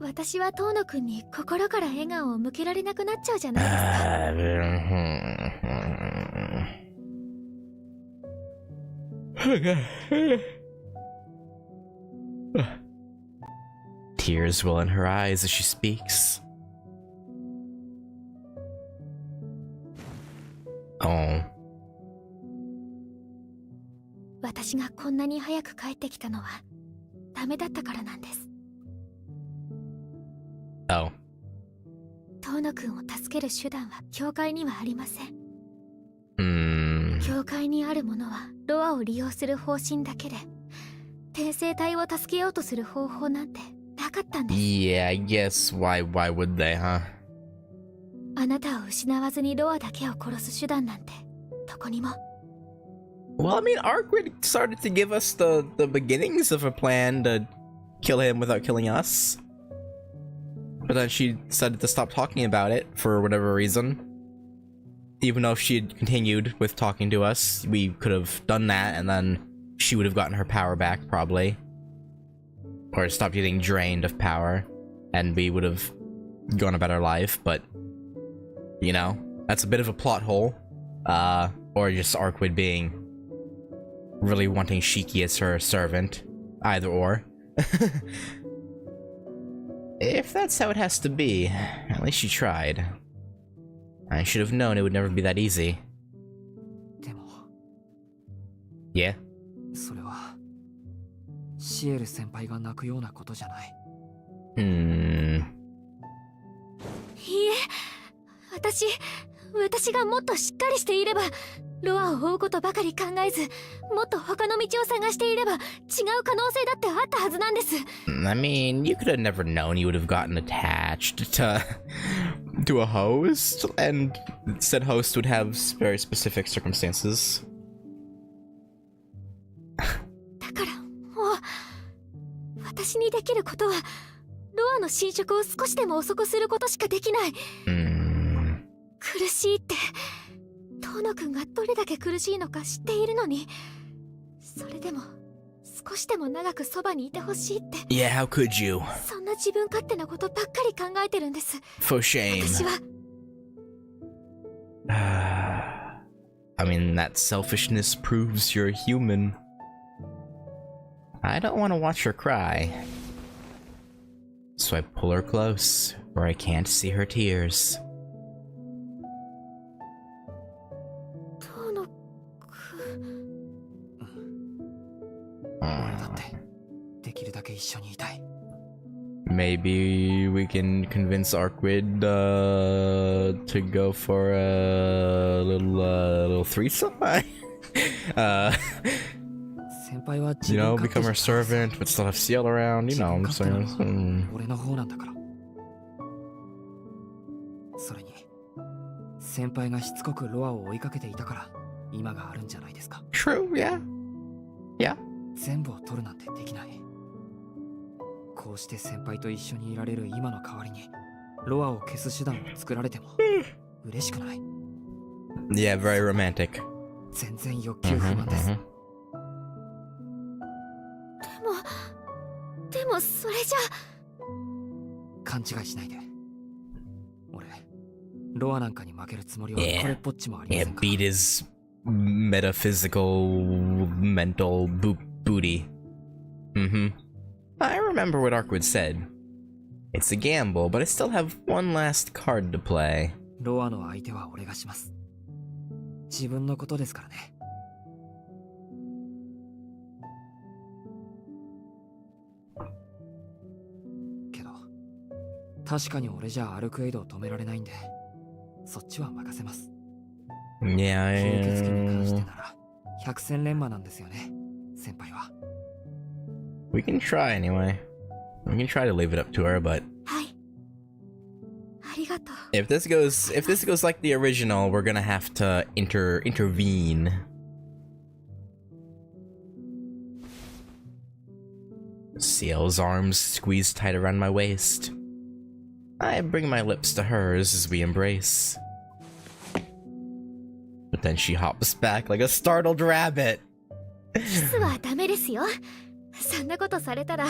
私は遠野くんに心から笑顔を向けられなくなっちゃうじゃないですか。Tears well in her eyes as she speaks. Oh. 私がこんなに早く帰ってきたのはダメだったからなんです。Oh. 遠野くんを助ける手段は教会にはありません。教会にあるものはロアを利用する方針だけで、転生体を助けようとする方法なんてなかったんです。Yeah, I guess why would they, huh? あなたを失わずにロアだけを殺す手段なんてどこにも。Well, I mean, ARCUEID started to give us the beginnings of a plan to kill him without killing us. But then she decided to stop talking about it for whatever reason. Even though if she had continued with talking to us, we could have done that and then she would have gotten her power back, probably. Or stopped getting drained of power, and we would have gone about our life, but... You know, that's a bit of a plot hole. Or just ARCUEID being... really wanting Shiki as her servant. Either or. If that's how it has to be, at least she tried. I should have known it would never be that easy. でも、 Yeah? それはシエル先輩が泣くようなことじゃない。いいえ、私がもっとしっかりしていれば、ロアを追うことばかり考えず、もっと他の道を探していれば、違う可能性だってあったはずなんです。I mean, you could have never known you would have gotten attached to a host, and said host would have very specific circumstances. だからもう、私にできることは、ロアの侵食を少しでも遅くすることしかできない。苦しいって、遠野くんがどれだけ苦しいのか知っているのに、それでも少しでも長くそばにいてほしいって。Yeah, how could you? そんな自分勝手なことばっかり考えてるんです。 For shame. 私は。I mean, that selfishness proves you're human. I don't want to watch her cry. So I pull her close, where I can't see her tears. 遠野くん。俺だってできるだけ一緒にいたい。 Maybe we can convince ARCUEID to go for a little threesome? You know, become her servant, but still have Ciel around, you know what I'm saying? 俺の方なんだから。それに、先輩がしつこくロアを追いかけていたから、今があるんじゃないですか。True, yeah. Yeah. 全部を取るなんてできない。こうして先輩と一緒にいられる今の代わりに、ロアを消す手段を作られても嬉しくない。Yeah, very romantic. 全然欲求不満です。でもそれじゃ。勘違いしないで。俺、ロアなんかに負けるつもりはこれっぽっちもありませんから。Yeah, beat his metaphysical, mental booty. I remember what ARCUEID said. It's a gamble, but I still have one last card to play. ロアの相手は俺がします。自分のことですからね。けど、確かに俺じゃアルクエイドを止められないんで、そっちは任せます。吸血鬼に関してなら百戦錬磨なんですよね、先輩は。We can try anyway. We can try to leave it up to her, but if this goes like the original, we're gonna have to intervene. Ciel's arms squeeze tight around my waist. I bring my lips to hers as we embrace. But then she hops back like a startled rabbit. キスはダメですよ。そんなことされたら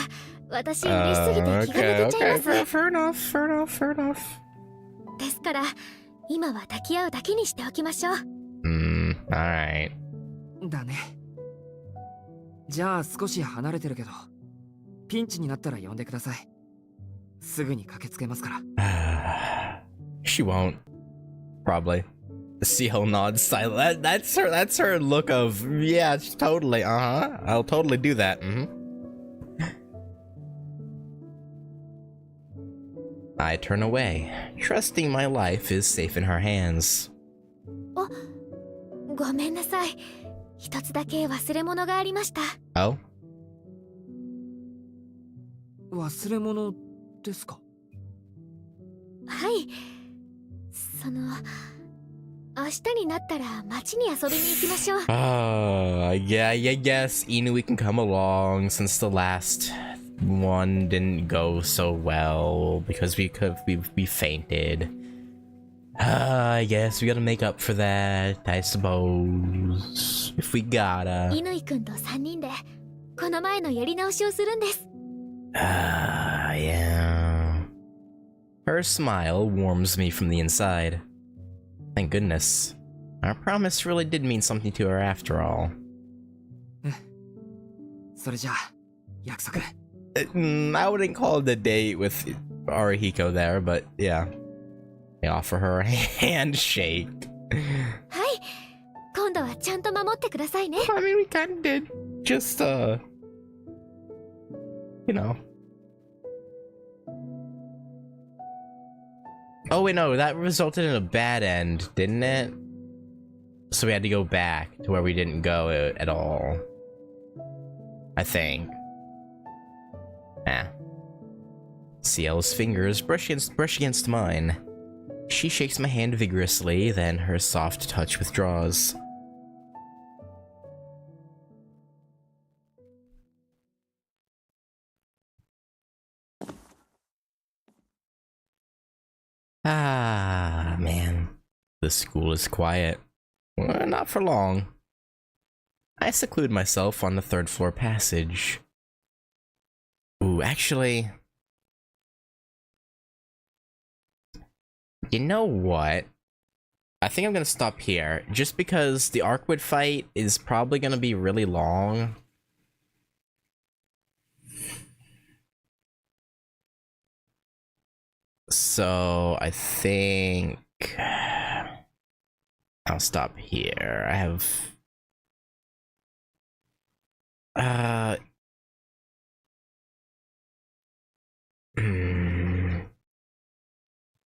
私嬉しすぎて気が抜けちゃいます。Fair enough. ですから今は抱き合うだけにしておきましょう。alright. だね。じゃあ少し離れてるけど、ピンチになったら呼んでください。すぐに駆けつけますから。She won't. Probably. Ciel nods silent. That's her look of, yeah, totally, I'll totally do that. I turn away, trusting my life is safe in her hands. ごめんなさい。一つだけ忘れ物がありました。Oh? 忘れ物ですか？はい。明日になったら街に遊びに行きましょう。Yeah, I guess Inui can come along since the last one didn't go so well because we fainted. I guess we gotta make up for that, I suppose. If we gotta. 乾くんと3人でこの前のやり直しをするんです。Yeah. Her smile warms me from the inside. Thank goodness. Our promise really did mean something to her after all. それじゃあ、約束。I wouldn't call it a date with Arihiko there, but yeah. I offer her a handshake. はい。今度はちゃんと守ってくださいね。I mean, we kinda did. Just, you know. Oh wait, no, that resulted in a bad end, didn't it? So we had to go back to where we didn't go at all. I think. Ciel's fingers brush against mine. She shakes my hand vigorously, then her soft touch withdraws. Ah, man. The school is quiet. Well, not for long. I seclude myself on the third floor passage. Ooh, actually... You know what? I think I'm gonna stop here, just because the ARCUEID fight is probably gonna be really long. So, I think... I'll stop here. I have...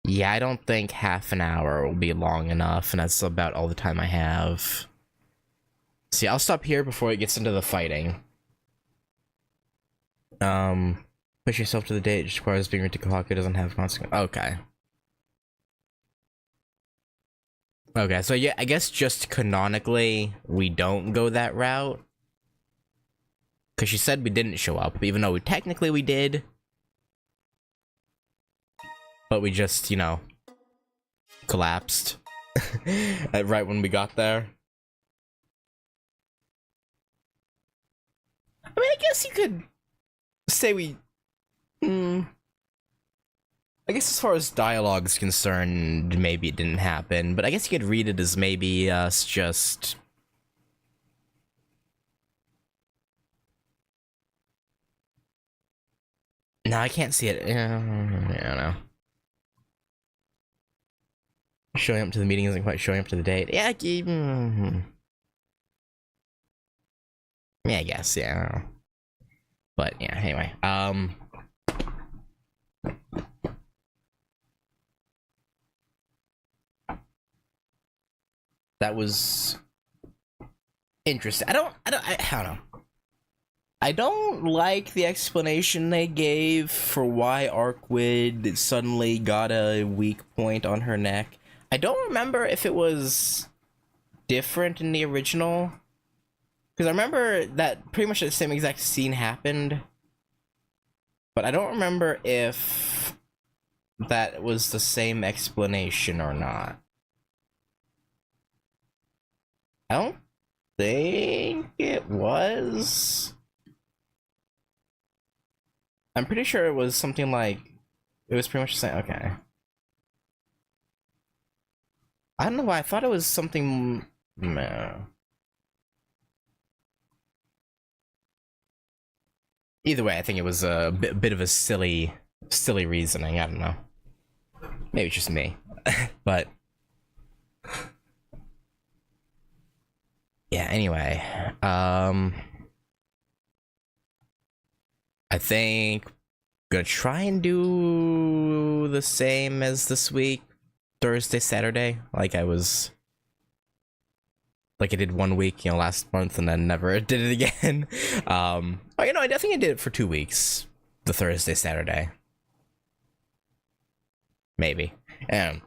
Yeah, I don't think half an hour will be long enough, and that's about all the time I have. See, I'll stop here before it gets into the fighting. Push yourself to the date, it just requires being Rikahaku, it doesn't have consequence. Okay. Okay, so yeah, I guess just canonically, we don't go that route. Because she said we didn't show up, even though technically we did. But we just, you know, collapsed right when we got there. I mean, I guess you could say we... I guess as far as dialogue is concerned, maybe it didn't happen, but I guess you could read it as maybe us just... No, I can't see it. I don't know. Showing up to the meeting isn't quite showing up to the date. Yeah, yeah, I guess, yeah, I don't know. But yeah, anyway, that was interesting. I don't know. I don't like the explanation they gave for why ARCUEID suddenly got a weak point on her neck. I don't remember if it was different in the original, because I remember that pretty much the same exact scene happened, but I don't remember if that was the same explanation or not. I don't think it was. I'm pretty sure it was something like, it was pretty much the same. Okay. I don't know why, I thought it was something. No. Either way, I think it was a bit of a silly reasoning. I don't know. Maybe it's just me. But yeah, anyway. I think I'm gonna try and do the same as this week. Thursday, Saturday, like I did 1 week, last month, and then never did it again. Oh, I think I did it for 2 weeks. The Thursday, Saturday, maybe. And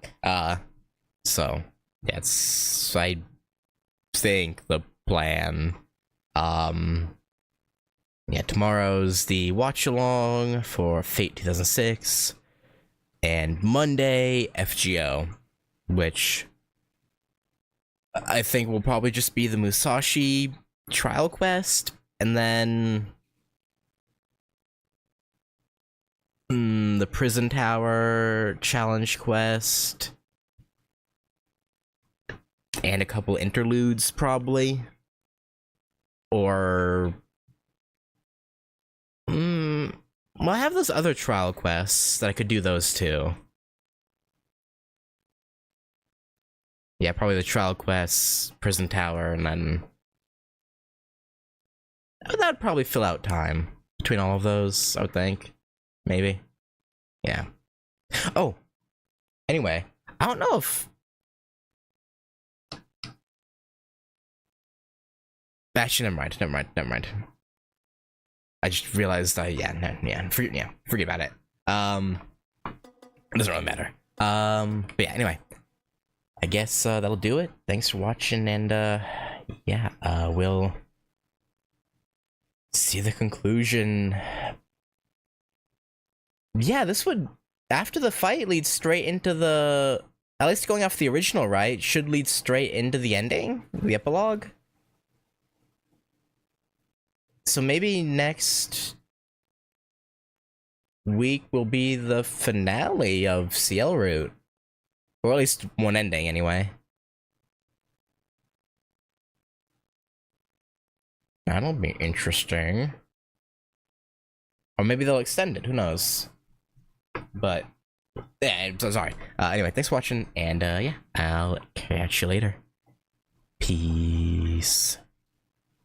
so that's I think the plan. Yeah, tomorrow's the watch along for Fate 2006. And Monday, FGO, which I think will probably just be the Musashi trial quest, and then the prison tower challenge quest, and a couple interludes probably, or well, I have those other trial quests that I could do those too. Yeah, probably the trial quests, prison tower, and then that would probably fill out time between all of those, I would think. Maybe. Yeah. Oh, anyway, I don't know if actually, never mind. I just realized forget about it. It doesn't really matter. But yeah, anyway, I guess that'll do it. Thanks for watching, and we'll see the conclusion. Yeah, this would, after the fight, lead straight into the, at least going off the original, right? Should lead straight into the ending, the epilogue. So maybe next week will be the finale of Ciel Route. Or at least one ending, anyway. That'll be interesting. Or maybe they'll extend it, who knows. But, yeah, I'm so sorry. Anyway, thanks for watching, and yeah, I'll catch you later. Peace.